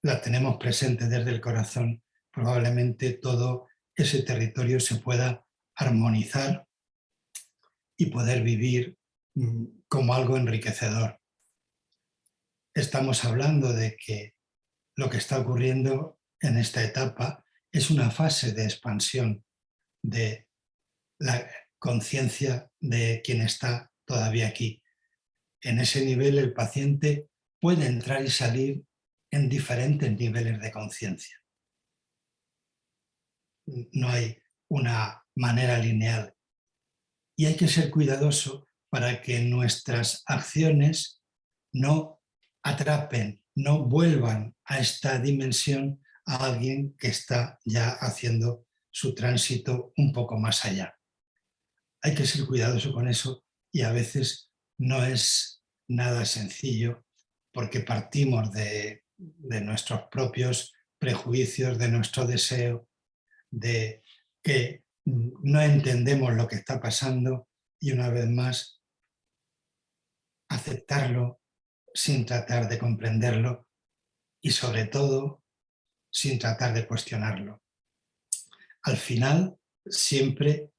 la tenemos presente desde el corazón, probablemente todo ese territorio se pueda armonizar y poder vivir como algo enriquecedor. Estamos hablando de que lo que está ocurriendo en esta etapa es una fase de expansión de la conciencia de quien está todavía aquí. En ese nivel el paciente puede entrar y salir en diferentes niveles de conciencia. No hay una manera lineal. Y hay que ser cuidadoso para que nuestras acciones no atrapen, no vuelvan a esta dimensión a alguien que está ya haciendo su tránsito un poco más allá. Hay que ser cuidadoso con eso y a veces no es nada sencillo porque partimos de nuestros propios prejuicios, de nuestro deseo, de que no entendemos lo que está pasando y una vez más aceptarlo sin tratar de comprenderlo y sobre todo sin tratar de cuestionarlo. al final, siempre,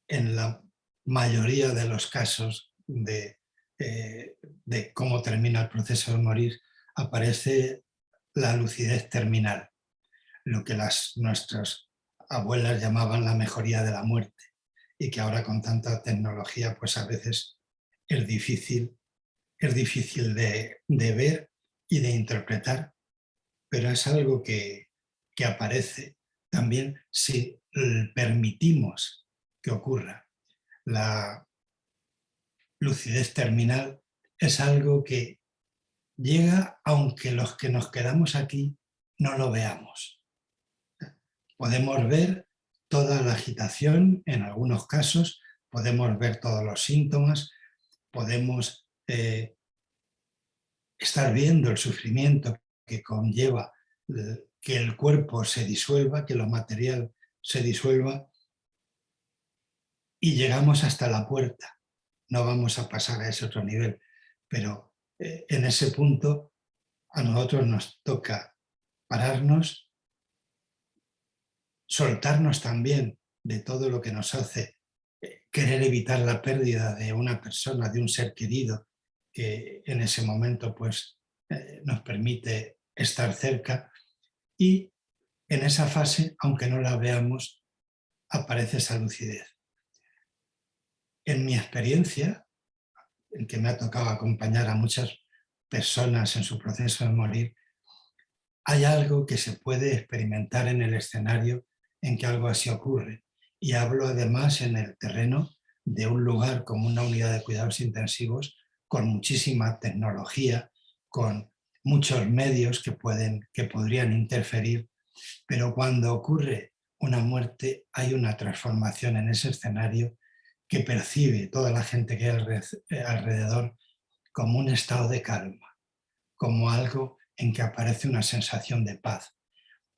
en la mayoría de los casos de cómo termina el proceso de morir, aparece la lucidez terminal, lo que nuestras abuelas llamaban la mejoría de la muerte, y que ahora con tanta tecnología pues a veces es difícil de ver y de interpretar, pero es algo que aparece también si permitimos que ocurra. La lucidez terminal es algo que llega aunque los que nos quedamos aquí no lo veamos. Podemos ver toda la agitación en algunos casos, podemos ver todos los síntomas, podemos estar viendo el sufrimiento que conlleva que el cuerpo se disuelva, que lo material se disuelva, y llegamos hasta la puerta. No vamos a pasar a ese otro nivel, pero en ese punto a nosotros nos toca pararnos, soltarnos también de todo lo que nos hace querer evitar la pérdida de una persona, de un ser querido, que en ese momento pues, nos permite estar cerca, y en esa fase, aunque no la veamos, aparece esa lucidez. En mi experiencia, en que me ha tocado acompañar a muchas personas en su proceso de morir, hay algo que se puede experimentar en el escenario en que algo así ocurre. Y hablo además en el terreno de un lugar como una unidad de cuidados intensivos con muchísima tecnología, con muchos medios que podrían interferir, pero cuando ocurre una muerte hay una transformación en ese escenario que percibe toda la gente que hay alrededor como un estado de calma, como algo en que aparece una sensación de paz.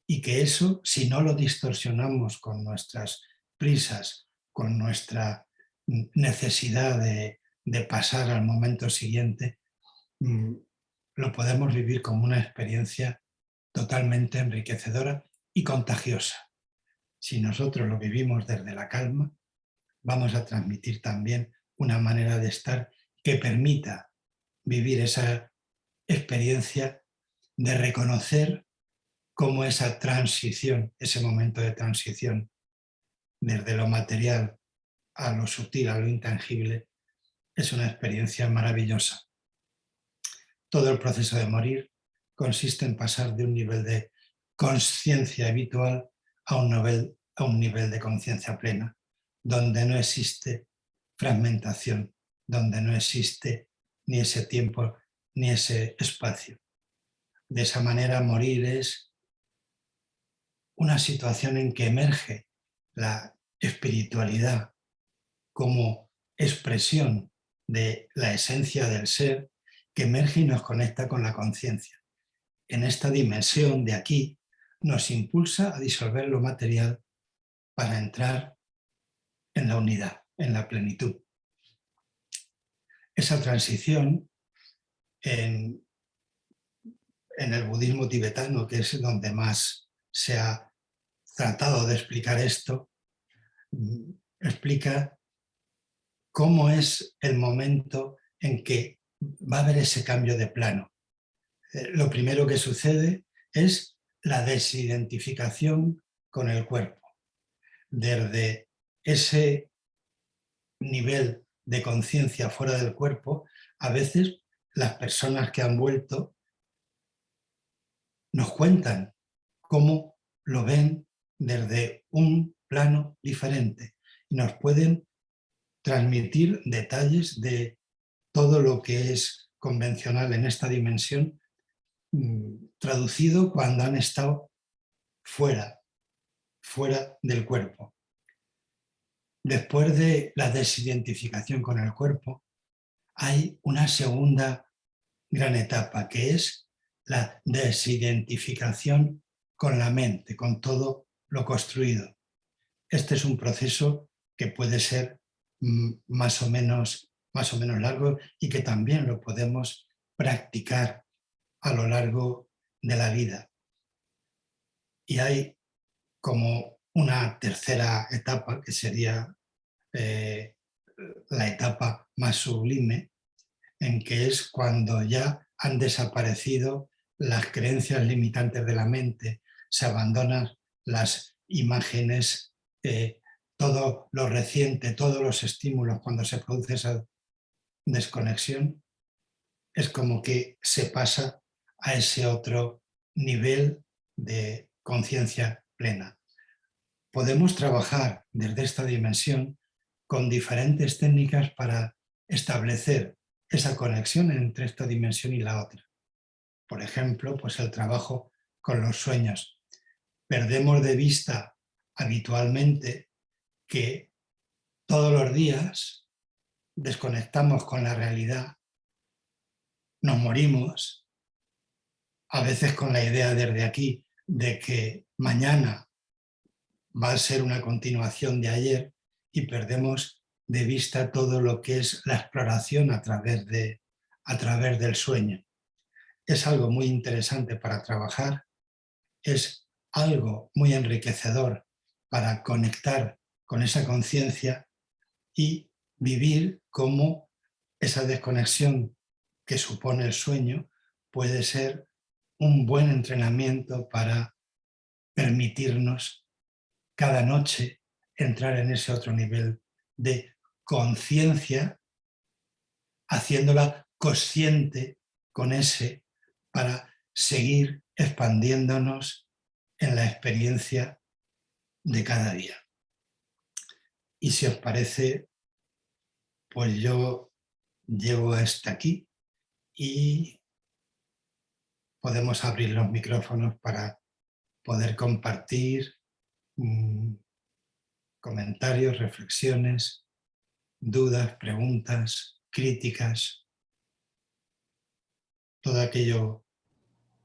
Y que eso, si no lo distorsionamos con nuestras prisas, con nuestra necesidad de pasar al momento siguiente, lo podemos vivir como una experiencia totalmente enriquecedora y contagiosa. Si nosotros lo vivimos desde la calma, vamos a transmitir también una manera de estar que permita vivir esa experiencia de reconocer cómo esa transición, ese momento de transición desde lo material a lo sutil, a lo intangible, es una experiencia maravillosa. Todo el proceso de morir consiste en pasar de un nivel de consciencia habitual a un nivel de conciencia plena, donde no existe fragmentación, donde no existe ni ese tiempo ni ese espacio. De esa manera, morir es una situación en que emerge la espiritualidad como expresión de la esencia del ser, que emerge y nos conecta con la conciencia. En esta dimensión de aquí nos impulsa a disolver lo material para entrar en la unidad, en la plenitud. Esa transición en el budismo tibetano, que es donde más se ha tratado de explicar esto, explica cómo es el momento en que va a haber ese cambio de plano. Lo primero que sucede es la desidentificación con el cuerpo. Desde ese nivel de conciencia fuera del cuerpo, a veces las personas que han vuelto nos cuentan cómo lo ven desde un plano diferente y nos pueden transmitir detalles de todo lo que es convencional en esta dimensión, traducido cuando han estado fuera del cuerpo. Después de la desidentificación con el cuerpo, hay una segunda gran etapa, que es la desidentificación con la mente, con todo lo construido. Este es un proceso que puede ser más o menos largo y que también lo podemos practicar a lo largo de la vida. Y hay como una tercera etapa, que sería la etapa más sublime, en que es cuando ya han desaparecido las creencias limitantes de la mente, se abandonan las imágenes, todo lo reciente, todos los estímulos. Cuando se produce esa desconexión, es como que se pasa a ese otro nivel de conciencia plena. Podemos trabajar desde esta dimensión con diferentes técnicas para establecer esa conexión entre esta dimensión y la otra. Por ejemplo, pues el trabajo con los sueños. Perdemos de vista habitualmente que todos los días desconectamos con la realidad, nos morimos, a veces con la idea desde aquí de que mañana va a ser una continuación de ayer, y perdemos de vista todo lo que es la exploración a través del sueño. Es algo muy interesante para trabajar, es algo muy enriquecedor para conectar con esa conciencia y vivir cómo esa desconexión que supone el sueño puede ser un buen entrenamiento para permitirnos cada noche entrar en ese otro nivel de conciencia, haciéndola consciente con ese, para seguir expandiéndonos en la experiencia de cada día. Y si os parece, pues yo llevo hasta aquí y podemos abrir los micrófonos para poder compartir comentarios, reflexiones, dudas, preguntas, críticas, todo aquello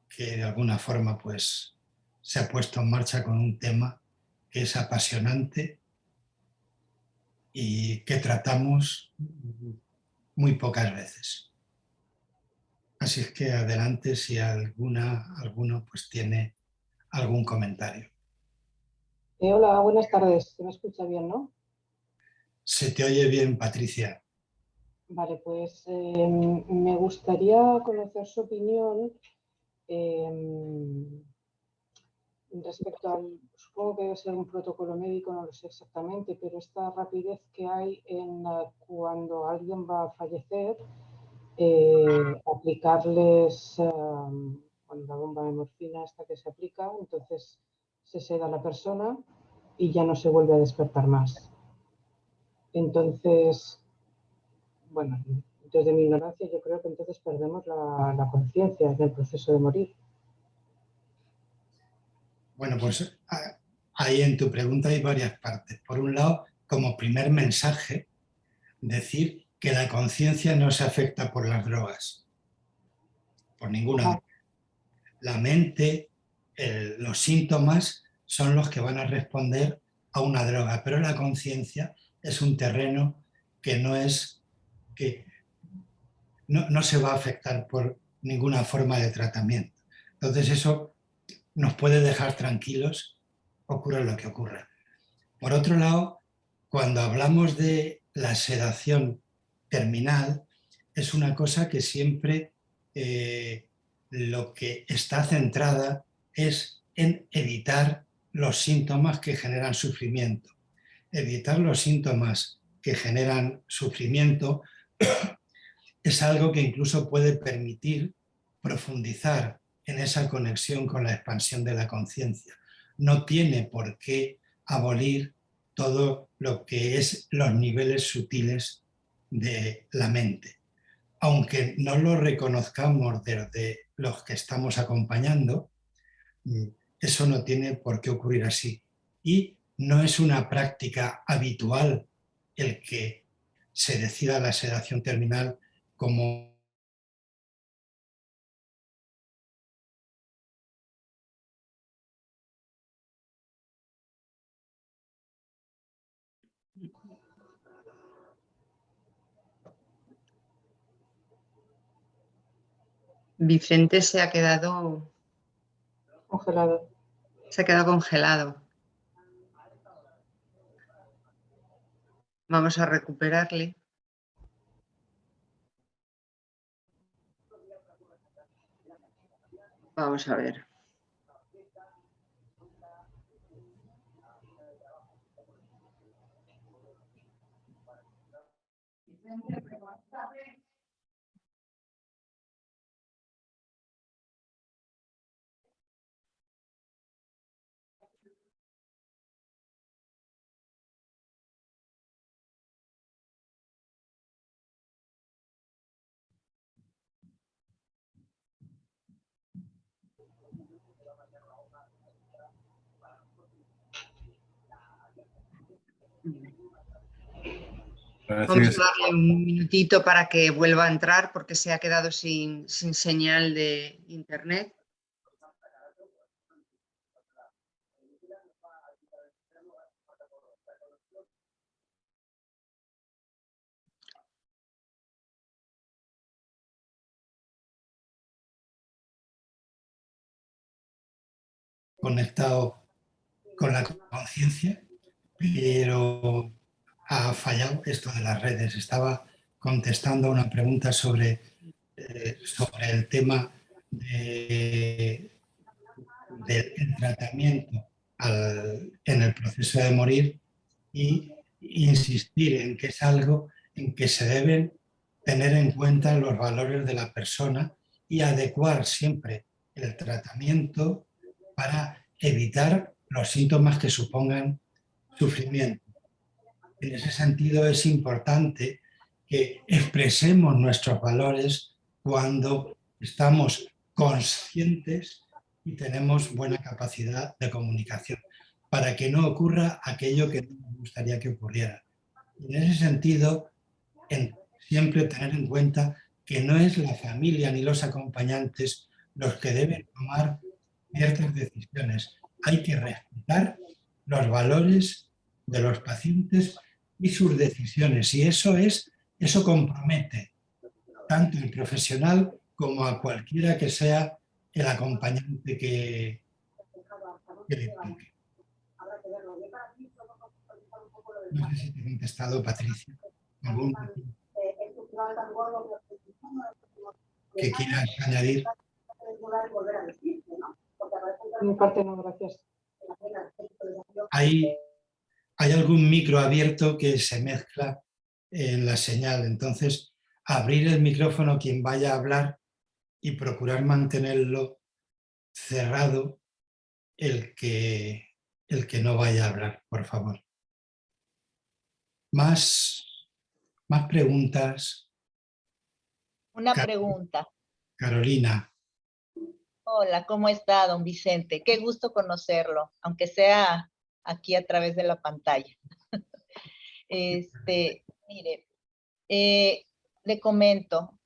que de alguna forma pues se ha puesto en marcha con un tema que es apasionante y que tratamos muy pocas veces. Así es que adelante si alguno pues tiene algún comentario. Hola, buenas tardes. ¿Se me escucha bien, no? Se te oye bien, Patricia. Vale, pues me gustaría conocer su opinión respecto al, supongo que debe ser un protocolo médico, no lo sé exactamente, pero esta rapidez que hay en cuando alguien va a fallecer, aplicarles con la bomba de morfina esta que se aplica, entonces se seda a la persona y ya no se vuelve a despertar más. Entonces, bueno, desde mi ignorancia yo creo que entonces perdemos la conciencia en el proceso de morir. Bueno, pues ahí en tu pregunta hay varias partes. Por un lado, como primer mensaje, decir que la conciencia no se afecta por las drogas, por ninguna droga. La mente, los síntomas son los que van a responder a una droga, pero la conciencia es un terreno que no se va a afectar por ninguna forma de tratamiento. Entonces eso nos puede dejar tranquilos, ocurra lo que ocurra. Por otro lado, cuando hablamos de la sedación terminal, es una cosa que siempre lo que está centrada es en evitar los síntomas que generan sufrimiento. Evitar los síntomas que generan sufrimiento es algo que incluso puede permitir profundizar en esa conexión con la expansión de la conciencia. No tiene por qué abolir todo lo que es los niveles sutiles de la mente. Aunque no lo reconozcamos desde los que estamos acompañando, eso no tiene por qué ocurrir así. Y no es una práctica habitual el que se decida la sedación terminal como Vicente se ha quedado Congelado. congelado. Vamos a recuperarle. Vamos a ver. Vamos a darle un minutito para que vuelva a entrar porque se ha quedado sin señal de internet. Conectado con la conciencia, pero ha fallado esto de las redes. Estaba contestando a una pregunta sobre el tema del tratamiento en el proceso de morir y insistir en que es algo en que se deben tener en cuenta los valores de la persona y adecuar siempre el tratamiento para evitar los síntomas que supongan sufrimiento. En ese sentido es importante que expresemos nuestros valores cuando estamos conscientes y tenemos buena capacidad de comunicación, para que no ocurra aquello que no nos gustaría que ocurriera. Y en ese sentido, siempre tener en cuenta que no es la familia ni los acompañantes los que deben tomar ciertas decisiones. Hay que respetar los valores de los pacientes y sus decisiones. Y eso compromete tanto al profesional como a cualquiera que sea el acompañante que le toque. No sé si te he contestado, Patricia. ¿Algún que quieras añadir? Por mi parte no, gracias. Hay algún micro abierto que se mezcla en la señal, entonces abrir el micrófono quien vaya a hablar y procurar mantenerlo cerrado el que no vaya a hablar, por favor. Más preguntas. Una pregunta. Carolina. Hola, ¿cómo está, don Vicente? Qué gusto conocerlo, aunque sea aquí a través de la pantalla. Mire, le comento,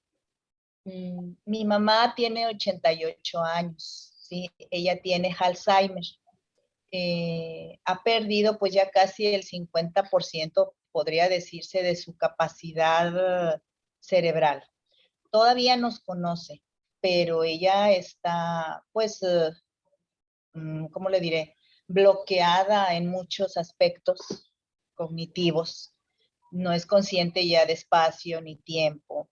mi mamá tiene 88 años, ¿sí? Ella tiene Alzheimer. Ha perdido pues ya casi el 50%, podría decirse, de su capacidad cerebral. Todavía nos conoce, pero ella está, pues, ¿cómo le diré? Bloqueada en muchos aspectos cognitivos. No es consciente ya de espacio ni tiempo.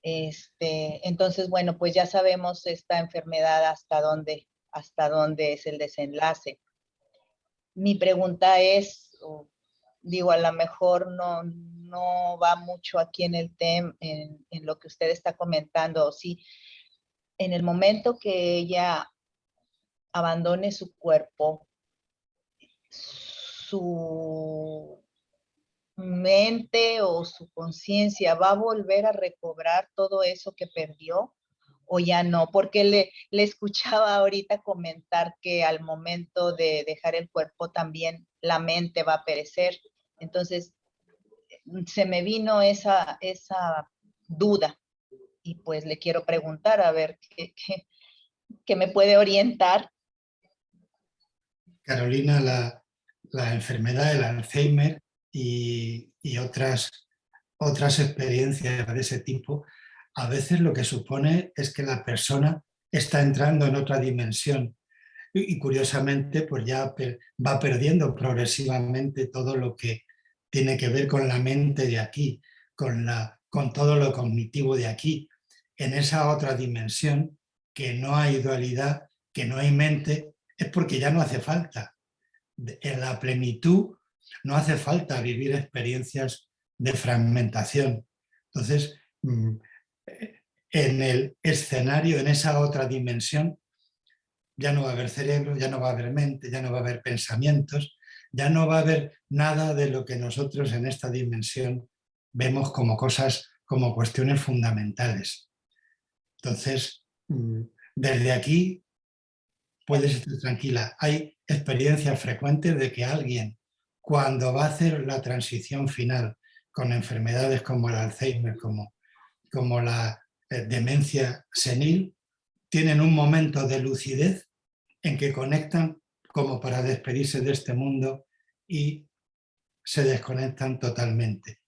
Entonces, bueno, pues ya sabemos esta enfermedad hasta dónde es el desenlace. Mi pregunta es, digo, a lo mejor no va mucho aquí en el tema, en lo que usted está comentando, sí, en el momento que ella abandone su cuerpo, su mente o su conciencia va a volver a recobrar todo eso que perdió o ya no, porque le escuchaba ahorita comentar que al momento de dejar el cuerpo también la mente va a perecer. Entonces se me vino esa duda y pues le quiero preguntar a ver qué me puede orientar. Carolina, la enfermedad del Alzheimer y otras experiencias de ese tipo, a veces lo que supone es que la persona está entrando en otra dimensión y curiosamente pues ya va perdiendo progresivamente todo lo que tiene que ver con la mente de aquí, con todo lo cognitivo de aquí. En esa otra dimensión, que no hay dualidad, que no hay mente, es porque ya no hace falta. En la plenitud no hace falta vivir experiencias de fragmentación. Entonces, en el escenario, en esa otra dimensión, ya no va a haber cerebro, ya no va a haber mente, ya no va a haber pensamientos, ya no va a haber nada de lo que nosotros en esta dimensión vemos como cosas, como cuestiones fundamentales. Entonces, desde aquí puedes estar tranquila. Hay experiencias frecuentes de que alguien, cuando va a hacer la transición final con enfermedades como el Alzheimer, como la demencia senil, tienen un momento de lucidez en que conectan como para despedirse de este mundo y se desconectan totalmente.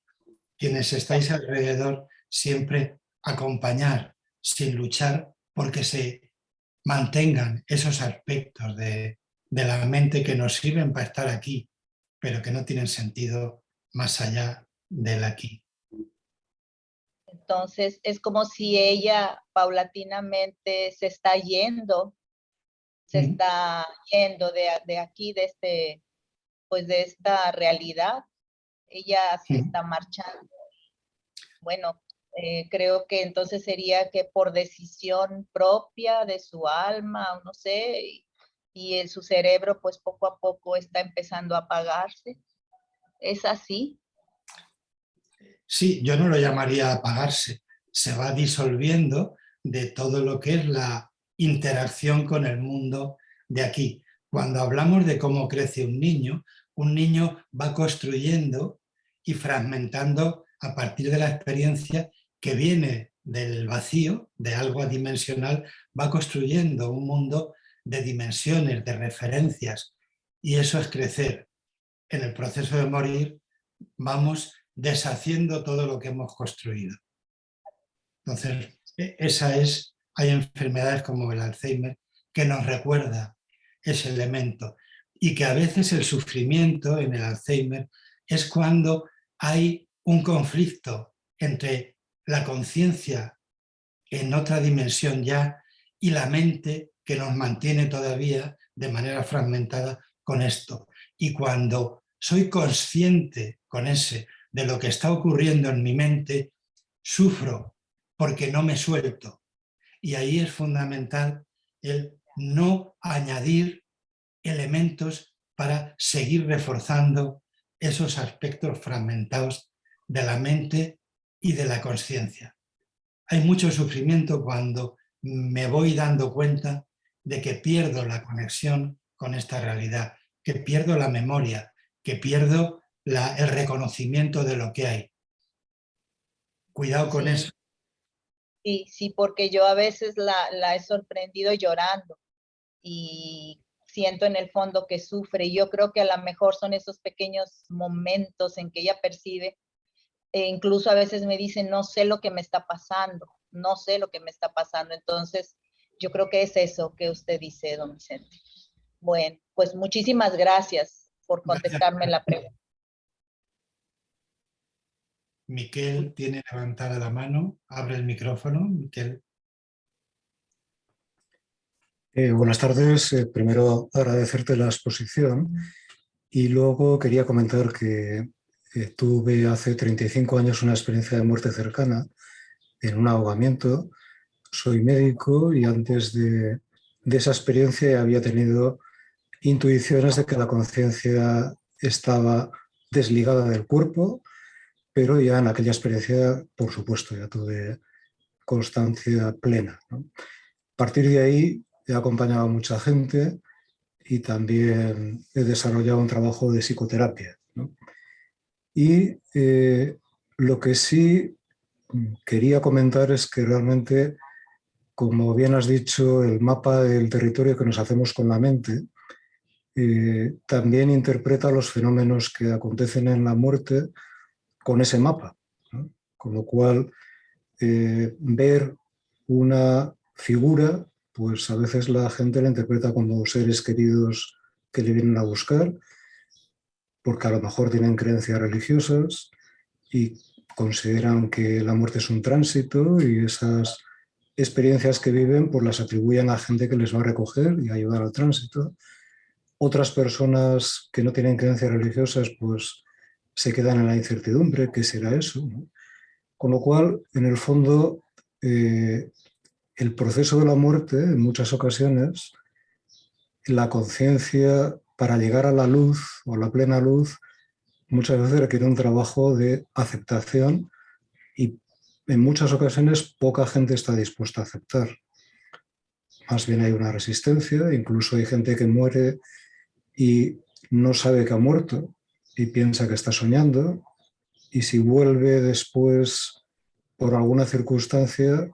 Quienes estáis alrededor, siempre acompañar, sin luchar, porque se mantengan esos aspectos de la mente que nos sirven para estar aquí, pero que no tienen sentido más allá del aquí. Entonces, es como si ella paulatinamente se está yendo de aquí, pues de esta realidad. Ella se está marchando. Bueno, creo que entonces sería que por decisión propia de su alma, no sé, y su cerebro pues poco a poco está empezando a apagarse. ¿Es así? Sí, yo no lo llamaría apagarse, se va disolviendo de todo lo que es la interacción con el mundo de aquí. Cuando hablamos de cómo crece un niño va construyendo y fragmentando a partir de la experiencia que viene del vacío, de algo adimensional, va construyendo un mundo de dimensiones, de referencias, y eso es crecer. En el proceso de morir vamos deshaciendo todo lo que hemos construido. Entonces, hay enfermedades como el Alzheimer que nos recuerda ese elemento, y que a veces el sufrimiento en el Alzheimer es cuando hay un conflicto entre la conciencia en otra dimensión ya y la mente que nos mantiene todavía de manera fragmentada con esto. Y cuando soy consciente con de lo que está ocurriendo en mi mente, sufro porque no me suelto. Y ahí es fundamental el no añadir elementos para seguir reforzando esos aspectos fragmentados de la mente y de la conciencia. Hay mucho sufrimiento cuando me voy dando cuenta de que pierdo la conexión con esta realidad, que pierdo la memoria, que pierdo el reconocimiento de lo que hay. Cuidado con eso. Sí, porque yo a veces la he sorprendido llorando y siento en el fondo que sufre. Y yo creo que a lo mejor son esos pequeños momentos en que ella percibe, e incluso a veces me dice, no sé lo que me está pasando, no sé lo que me está pasando. Entonces, yo creo que es eso que usted dice, don Vicente. Bueno, pues muchísimas gracias por contestarme la pregunta. Miquel tiene levantada la mano. Abre el micrófono, Miquel. Buenas tardes. Primero agradecerte la exposición y luego quería comentar que tuve hace 35 años una experiencia de muerte cercana en un ahogamiento. Soy médico y antes de esa experiencia había tenido intuiciones de que la conciencia estaba desligada del cuerpo, pero ya en aquella experiencia, por supuesto, ya tuve constancia plena, ¿no? A partir de ahí he acompañado a mucha gente y también he desarrollado un trabajo de psicoterapia, ¿no? Y lo que sí quería comentar es que realmente, como bien has dicho, el mapa del territorio que nos hacemos con la mente también interpreta los fenómenos que acontecen en la muerte con ese mapa, ¿no? Con lo cual, ver una figura, pues a veces la gente la interpreta como seres queridos que le vienen a buscar, porque a lo mejor tienen creencias religiosas y consideran que la muerte es un tránsito y esas experiencias que viven pues las atribuyen a gente que les va a recoger y ayudar al tránsito. Otras personas que no tienen creencias religiosas pues se quedan en la incertidumbre, ¿qué será eso?, ¿no? Con lo cual, en el fondo, el proceso de la muerte, en muchas ocasiones, la conciencia para llegar a la luz o la plena luz, muchas veces requiere un trabajo de aceptación y en muchas ocasiones poca gente está dispuesta a aceptar. Más bien hay una resistencia, incluso hay gente que muere y no sabe que ha muerto y piensa que está soñando, y si vuelve después por alguna circunstancia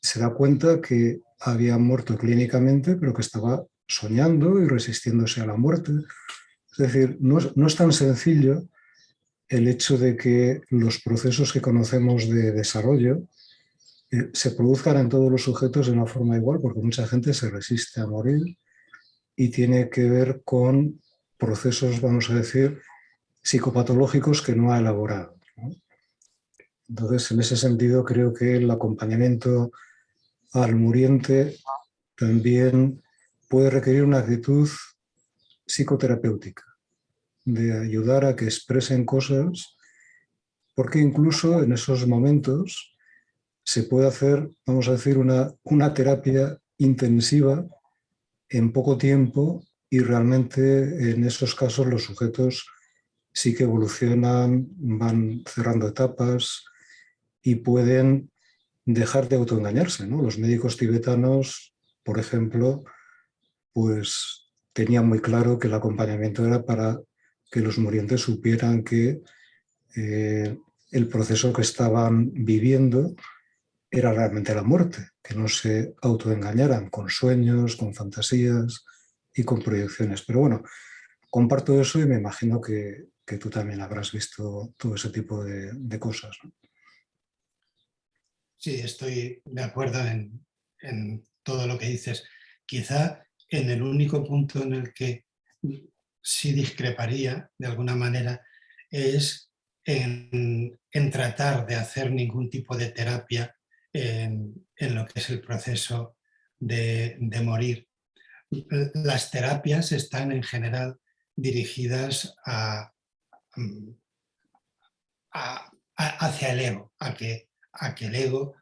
se da cuenta que había muerto clínicamente, pero que estaba soñando y resistiéndose a la muerte. Es decir, no es tan sencillo el hecho de que los procesos que conocemos de desarrollo se produzcan en todos los sujetos de una forma igual, porque mucha gente se resiste a morir y tiene que ver con procesos, vamos a decir, psicopatológicos que no ha elaborado, ¿no? Entonces, en ese sentido, creo que el acompañamiento al muriente también puede requerir una actitud psicoterapéutica, de ayudar a que expresen cosas, porque incluso en esos momentos se puede hacer, vamos a decir, una terapia intensiva en poco tiempo, y realmente en esos casos los sujetos sí que evolucionan, van cerrando etapas y pueden dejar de autoengañarse, ¿no? Los médicos tibetanos, por ejemplo, pues tenían muy claro que el acompañamiento era para que los murientes supieran que el proceso que estaban viviendo era realmente la muerte, que no se autoengañaran con sueños, con fantasías y con proyecciones. Pero bueno, comparto eso y me imagino que tú también habrás visto todo ese tipo de cosas, ¿no? Sí, estoy de acuerdo en todo lo que dices. Quizá en el único punto en el que sí discreparía, de alguna manera, es en tratar de hacer ningún tipo de terapia en lo que es el proceso de morir. Las terapias están en general dirigidas hacia el ego, a que el ego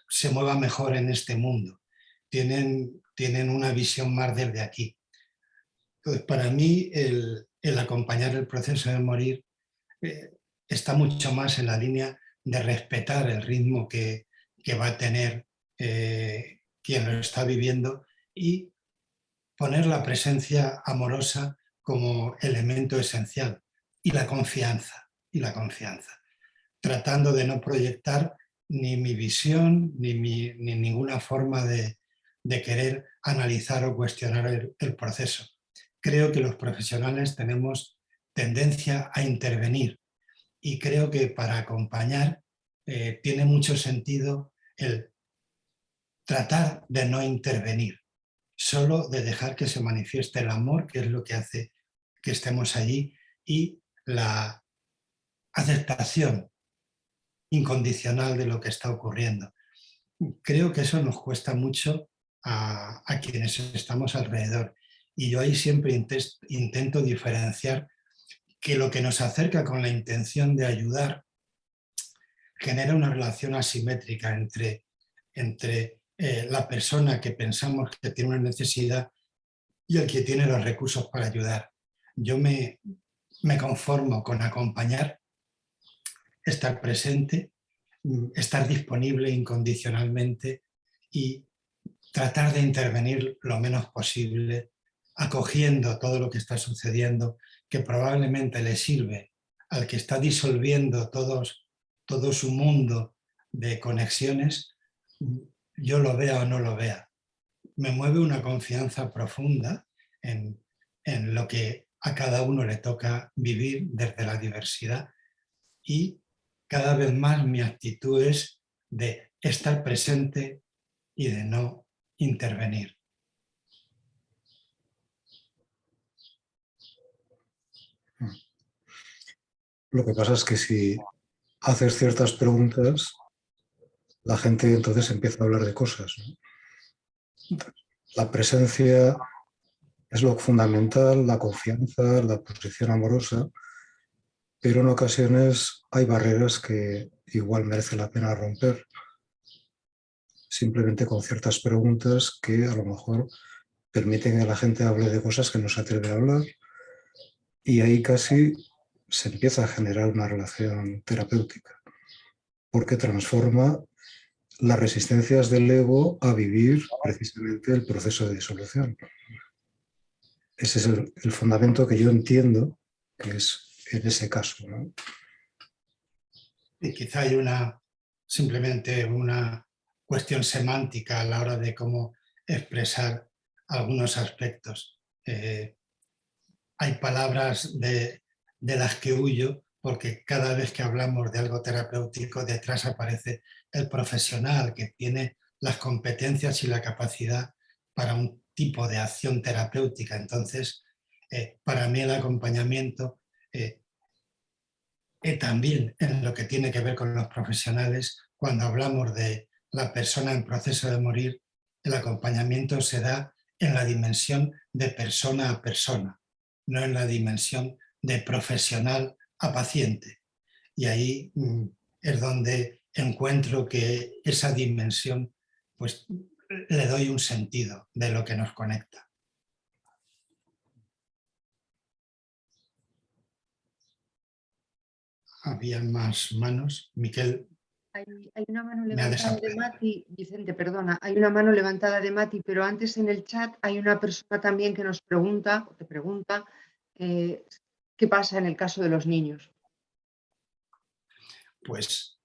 se mueva mejor en este mundo. Tienen una visión más desde aquí. Entonces, para mí, el acompañar el proceso de morir eh, está mucho más en la línea de respetar el ritmo que va a tener quien lo está viviendo, y poner la presencia amorosa como elemento esencial, y la confianza, tratando de no proyectar ni mi visión ni ninguna forma de querer analizar o cuestionar el proceso. Creo que los profesionales tenemos tendencia a intervenir, y creo que para acompañar tiene mucho sentido el tratar de no intervenir, solo de dejar que se manifieste el amor, que es lo que hace que estemos allí, y la aceptación incondicional de lo que está ocurriendo. Creo que eso nos cuesta mucho a quienes estamos alrededor, y yo ahí siempre intento diferenciar que lo que nos acerca con la intención de ayudar genera una relación asimétrica entre la persona que pensamos que tiene una necesidad y el que tiene los recursos para ayudar. Yo me conformo con acompañar, estar presente, estar disponible incondicionalmente y tratar de intervenir lo menos posible, acogiendo todo lo que está sucediendo, que probablemente le sirve al que está disolviendo todo su mundo de conexiones, yo lo vea o no lo vea. Me mueve una confianza profunda en lo que a cada uno le toca vivir desde la diversidad, y cada vez más mi actitud es de estar presente y de no intervenir. Lo que pasa es que si haces ciertas preguntas, la gente entonces empieza a hablar de cosas, ¿no? La presencia es lo fundamental, la confianza, la posición amorosa, pero en ocasiones hay barreras que igual merece la pena romper, simplemente con ciertas preguntas que a lo mejor permiten que la gente hable de cosas que no se atreve a hablar, y ahí casi se empieza a generar una relación terapéutica, porque transforma las resistencias del ego a vivir precisamente el proceso de disolución. Ese es el fundamento que yo entiendo que es en ese caso, ¿no? Y quizá hay simplemente una cuestión semántica a la hora de cómo expresar algunos aspectos. Hay palabras de las que huyo porque cada vez que hablamos de algo terapéutico detrás aparece el profesional que tiene las competencias y la capacidad para un tipo de acción terapéutica. Entonces, para mí el acompañamiento también en lo que tiene que ver con los profesionales, cuando hablamos de la persona en proceso de morir, el acompañamiento se da en la dimensión de persona a persona, no en la dimensión de profesional a paciente. Y ahí es donde encuentro que esa dimensión, pues le doy un sentido de lo que nos conecta. Había más manos. Miquel. Hay una mano Me ha levantada de desaparecido. Mati, Vicente, perdona, hay una mano levantada de Mati, pero antes en el chat hay una persona también que nos pregunta, o te pregunta, ¿qué pasa en el caso de los niños? Pues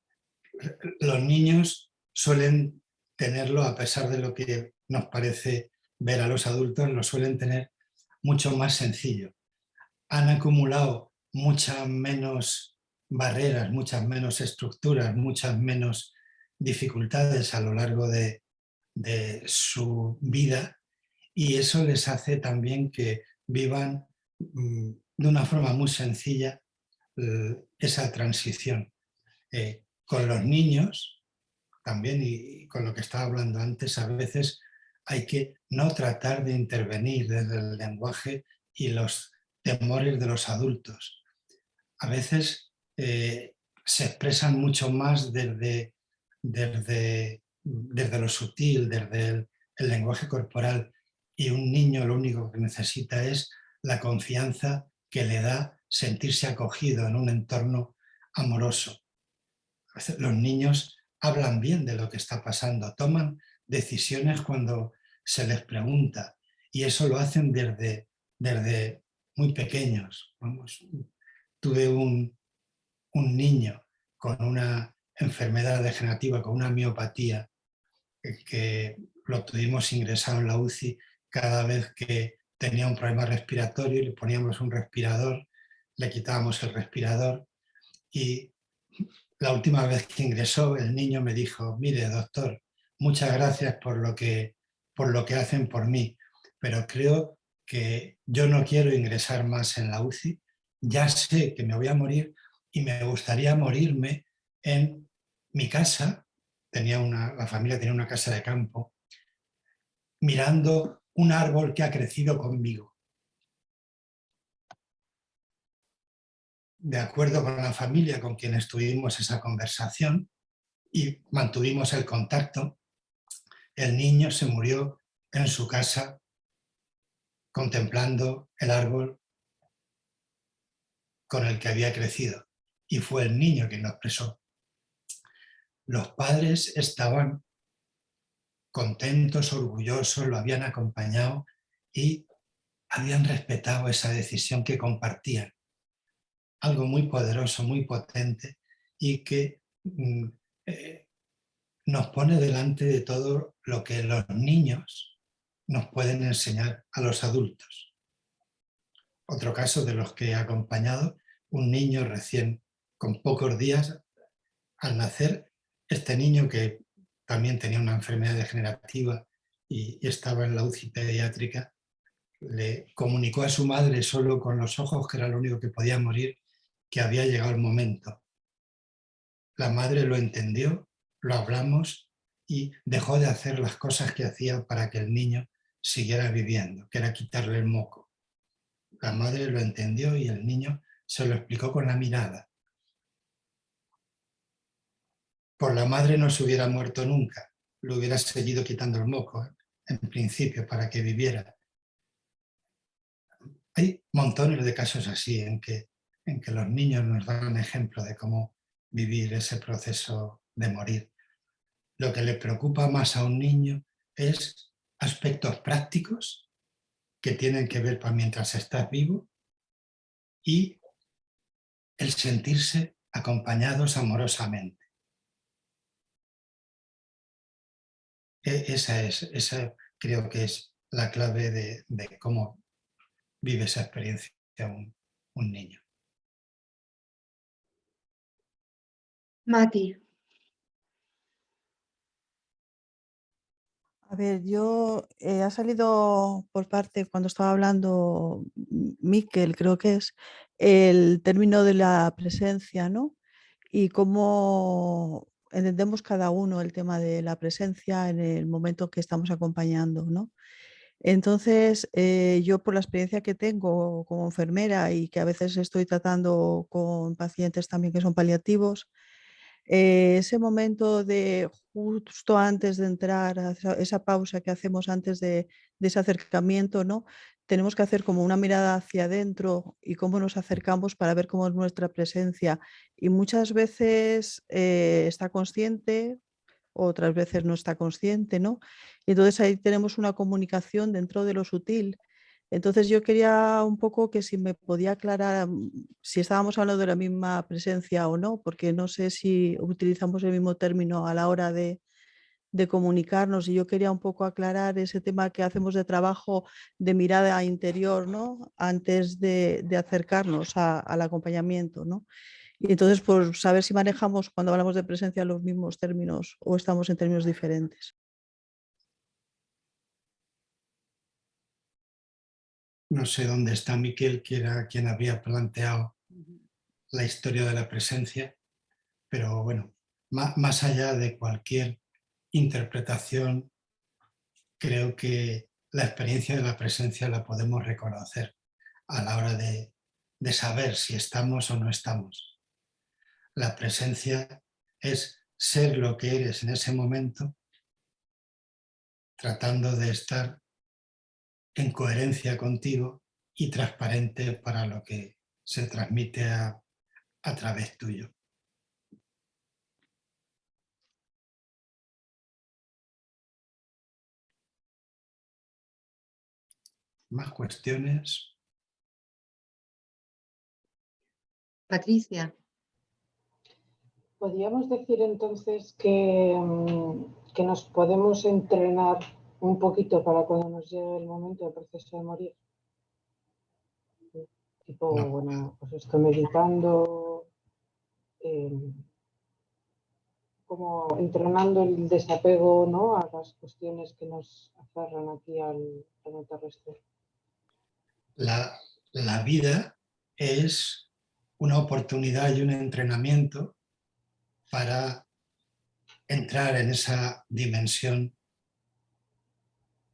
los niños suelen tenerlo, a pesar de lo que nos parece ver a los adultos, lo suelen tener mucho más sencillo. Han acumulado muchas menos barreras, muchas menos estructuras, muchas menos dificultades a lo largo de su vida, y eso les hace también que vivan de una forma muy sencilla esa transición. Con los niños también, y con lo que estaba hablando antes, a veces hay que no tratar de intervenir desde el lenguaje y los temores de los adultos. A veces se expresan mucho más desde lo sutil, desde el lenguaje corporal, y un niño lo único que necesita es la confianza que le da sentirse acogido en un entorno amoroso. A veces los niños hablan bien de lo que está pasando, toman decisiones cuando se les pregunta, y eso lo hacen desde muy pequeños. Vamos, tuve un niño con una enfermedad degenerativa, con una miopatía, que lo tuvimos ingresado en la UCI cada vez que tenía un problema respiratorio, le poníamos un respirador, le quitábamos el respirador, y la última vez que ingresó el niño me dijo: mire, doctor, muchas gracias por lo que hacen por mí, pero creo que yo no quiero ingresar más en la UCI, ya sé que me voy a morir y me gustaría morirme en mi casa. La familia tenía una casa de campo, mirando un árbol que ha crecido conmigo. De acuerdo con la familia con quien tuvimos esa conversación y mantuvimos el contacto, el niño se murió en su casa contemplando el árbol con el que había crecido, y fue el niño quien lo expresó. Los padres estaban contentos, orgullosos, lo habían acompañado y habían respetado esa decisión que compartían. Algo muy poderoso, muy potente, y que nos pone delante de todo lo que los niños nos pueden enseñar a los adultos. Otro caso de los que he acompañado, un niño recién con pocos días al nacer. Este niño, que también tenía una enfermedad degenerativa y estaba en la UCI pediátrica, le comunicó a su madre solo con los ojos que era lo único que podía morir, que había llegado el momento. La madre lo entendió, lo hablamos y dejó de hacer las cosas que hacía para que el niño siguiera viviendo, que era quitarle el moco. La madre lo entendió y el niño se lo explicó con la mirada. Por la madre no se hubiera muerto nunca, le hubiera seguido quitando el moco, en principio, para que viviera. Hay montones de casos así en que los niños nos dan ejemplo de cómo vivir ese proceso de morir. Lo que le preocupa más a un niño es aspectos prácticos que tienen que ver para mientras estás vivo y el sentirse acompañados amorosamente. Esa creo que es la clave de cómo vive esa experiencia un niño. Mati. A ver, ha salido por parte, cuando estaba hablando Miquel, creo que es, el término de la presencia, ¿no? Y cómo entendemos cada uno el tema de la presencia en el momento que estamos acompañando, ¿no? Entonces, yo por la experiencia que tengo como enfermera y que a veces estoy tratando con pacientes también que son paliativos, ese momento de justo antes de entrar, esa pausa que hacemos antes de ese acercamiento, ¿no? Tenemos que hacer como una mirada hacia adentro y cómo nos acercamos para ver cómo es nuestra presencia. Y muchas veces está consciente, otras veces no está consciente, ¿no? Y entonces ahí tenemos una comunicación dentro de lo sutil. Entonces yo quería un poco que si me podía aclarar si estábamos hablando de la misma presencia o no, porque no sé si utilizamos el mismo término a la hora de comunicarnos y yo quería un poco aclarar ese tema que hacemos de trabajo de mirada interior, ¿no? Antes de acercarnos al acompañamiento, ¿no? Y entonces, por saber si manejamos cuando hablamos de presencia los mismos términos o estamos en términos diferentes. No sé dónde está Miquel, que era quien había planteado la historia de la presencia, pero bueno, más allá de cualquier interpretación, creo que la experiencia de la presencia la podemos reconocer a la hora de saber si estamos o no estamos. La presencia es ser lo que eres en ese momento, tratando de estar en coherencia contigo y transparente para lo que se transmite a través tuyo. ¿Más cuestiones? Patricia. ¿Podríamos decir entonces que nos podemos entrenar un poquito para cuando nos llegue el momento del proceso de morir? Tipo, No. bueno, pues estoy meditando, como entrenando el desapego, ¿no?, a las cuestiones que nos aferran aquí al planeta terrestre. La vida es una oportunidad y un entrenamiento para entrar en esa dimensión,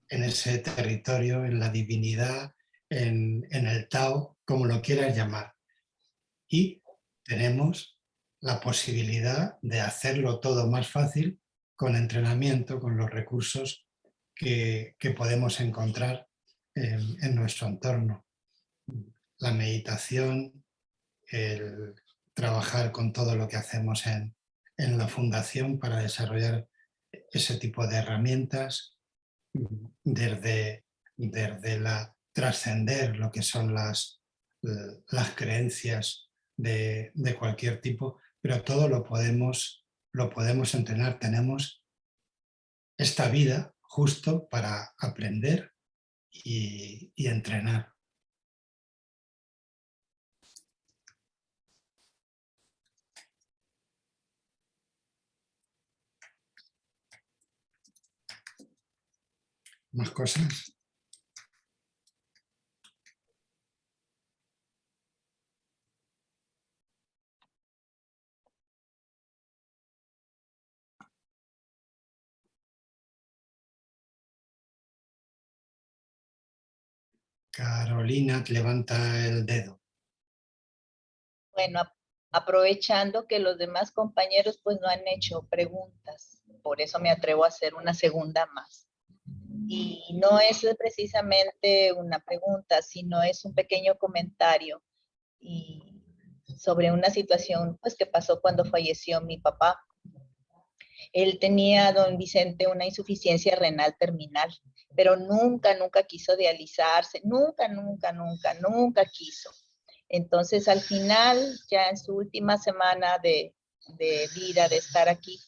en ese territorio, en la divinidad, en el Tao, como lo quieras llamar. Y tenemos la posibilidad de hacerlo todo más fácil con entrenamiento, con los recursos que podemos encontrar en nuestro entorno. La meditación, el trabajar con todo lo que hacemos en la fundación para desarrollar ese tipo de herramientas, desde la trascender lo que son las creencias de cualquier tipo, pero todo lo podemos entrenar. Tenemos esta vida justo para aprender y entrenar. ¿Más cosas? Carolina levanta el dedo. Bueno, aprovechando que los demás compañeros pues no han hecho preguntas, por eso me atrevo a hacer una segunda más. Y no es precisamente una pregunta, sino es un pequeño comentario y sobre una situación pues que pasó cuando falleció mi papá. Él tenía, don Vicente, una insuficiencia renal terminal, pero nunca quiso dializarse, nunca quiso. Entonces, al final, ya en su última semana de vida, de estar aquí,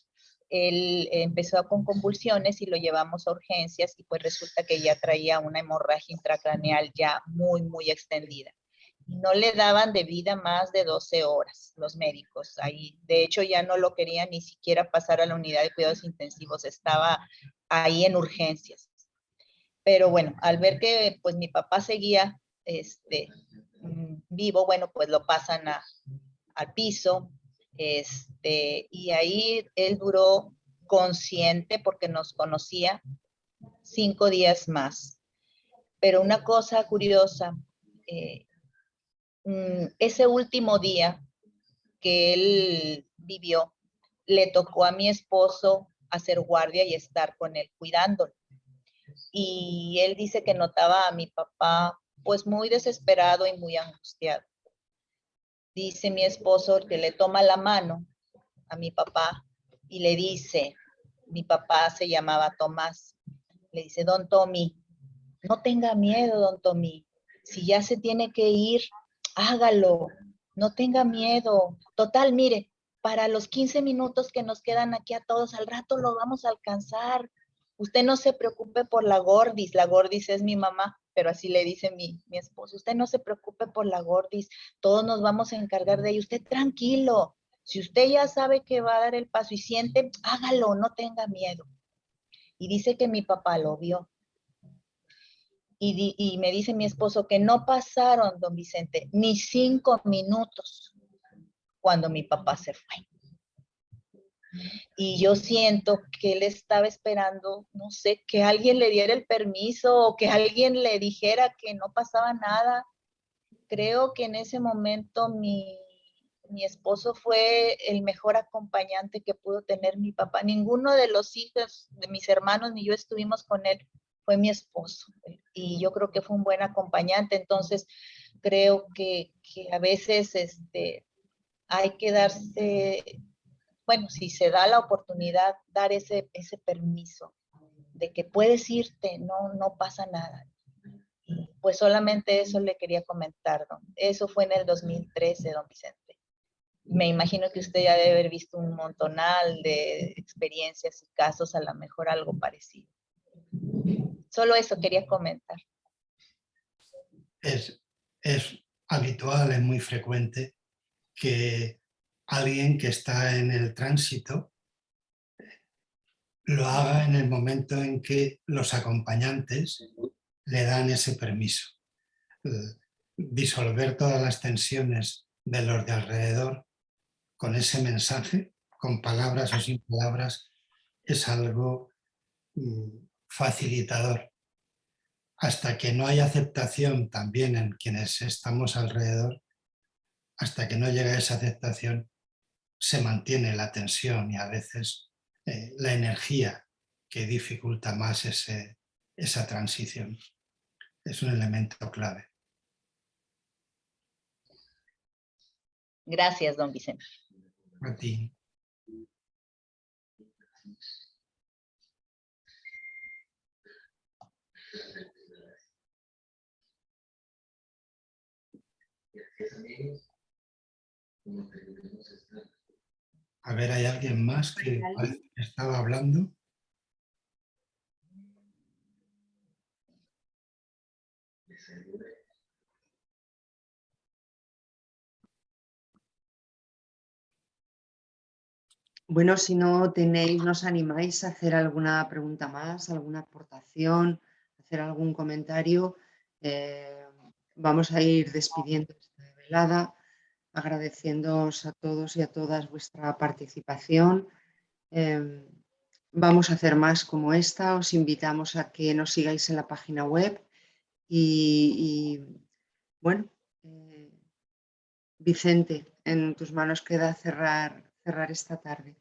él empezó con convulsiones y lo llevamos a urgencias y pues resulta que ya traía una hemorragia intracraneal ya muy extendida. No le daban de vida más de 12 horas los médicos ahí. De hecho, ya no lo querían ni siquiera pasar a la unidad de cuidados intensivos, estaba ahí en urgencias. Pero bueno, al ver que pues mi papá seguía vivo, bueno, pues lo pasan al piso, y ahí él duró consciente porque nos conocía 5 días más. Pero una cosa curiosa, ese último día que él vivió, le tocó a mi esposo hacer guardia y estar con él cuidándolo. Y él dice que notaba a mi papá pues muy desesperado y muy angustiado. Dice mi esposo que le toma la mano a mi papá y le dice, mi papá se llamaba Tomás, le dice, don Tommy, no tenga miedo, don Tommy, si ya se tiene que ir, hágalo, no tenga miedo. Total, mire, para los 15 minutos que nos quedan aquí a todos, al rato lo vamos a alcanzar. Usted no se preocupe por la gordis es mi mamá, pero así le dice mi esposo, usted no se preocupe por la gordis, todos nos vamos a encargar de ella, usted tranquilo, si usted ya sabe que va a dar el paso y siente, hágalo, no tenga miedo. Y dice que mi papá lo vio. Y me dice mi esposo que no pasaron, don Vicente, ni 5 minutos cuando mi papá se fue. Y yo siento que él estaba esperando, no sé, que alguien le diera el permiso o que alguien le dijera que no pasaba nada. Creo que en ese momento mi esposo fue el mejor acompañante que pudo tener mi papá. Ninguno de los hijos de mis hermanos ni yo estuvimos con él, fue mi esposo. Y yo creo que fue un buen acompañante. Entonces, creo que a veces hay que darse, bueno, si se da la oportunidad, dar ese permiso de que puedes irte, no pasa nada. Y pues solamente eso le quería comentar, don. Eso fue en el 2013, don Vicente. Me imagino que usted ya debe haber visto un montonal de experiencias y casos, a lo mejor algo parecido. Solo eso quería comentar. Es habitual, es muy frecuente que alguien que está en el tránsito lo haga en el momento en que los acompañantes le dan ese permiso. Disolver todas las tensiones de los de alrededor con ese mensaje, con palabras o sin palabras, es algo facilitador. Hasta que no hay aceptación también en quienes estamos alrededor, hasta que no llega esa aceptación, se mantiene la tensión y a veces la energía que dificulta más esa transición. Es un elemento clave. Gracias, don Vicente. A ti. A ver, ¿hay alguien más que estaba hablando? Bueno, si no tenéis, nos animáis a hacer alguna pregunta más, alguna aportación, hacer algún comentario, vamos a ir despidiendo esta velada, agradeciéndoos a todos y a todas vuestra participación. Vamos a hacer más como esta, os invitamos a que nos sigáis en la página web Y bueno, Vicente, en tus manos queda cerrar esta tarde.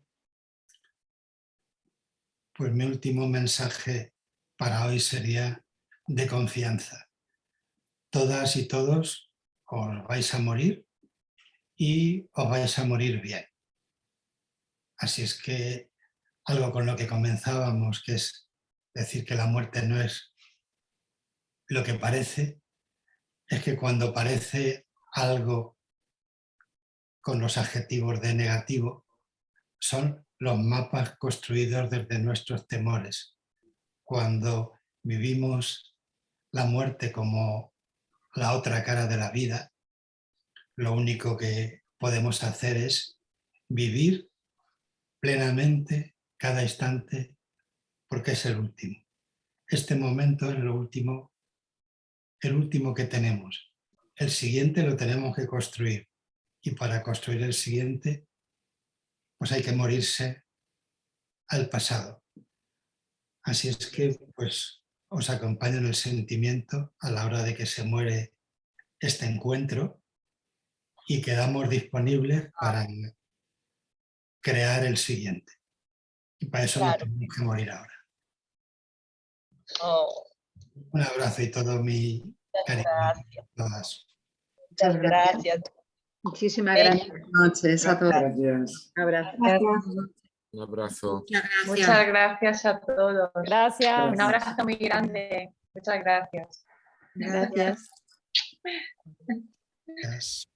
Pues mi último mensaje para hoy sería de confianza. Todas y todos os vais a morir y os vais a morir bien. Así es que algo con lo que comenzábamos, que es decir que la muerte no es lo que parece, es que cuando parece algo con los adjetivos de negativo, son los mapas construidos desde nuestros temores. Cuando vivimos la muerte como la otra cara de la vida, lo único que podemos hacer es vivir plenamente cada instante porque es el último. Este momento es el último que tenemos. El siguiente lo tenemos que construir y para construir el siguiente pues hay que morirse al pasado. Así es que pues os acompaño en el sentimiento a la hora de que se muere este encuentro y quedamos disponibles para crear el siguiente. Y para eso nos tenemos que morir ahora. Oh, Un abrazo y todo mi cariño a todas. muchas gracias. Muchísimas Bello. gracias. Buenas noches a todos. Gracias. Un abrazo. Un abrazo. Muchas gracias a todos. Gracias. Un abrazo muy grande. Muchas gracias. Gracias. Gracias.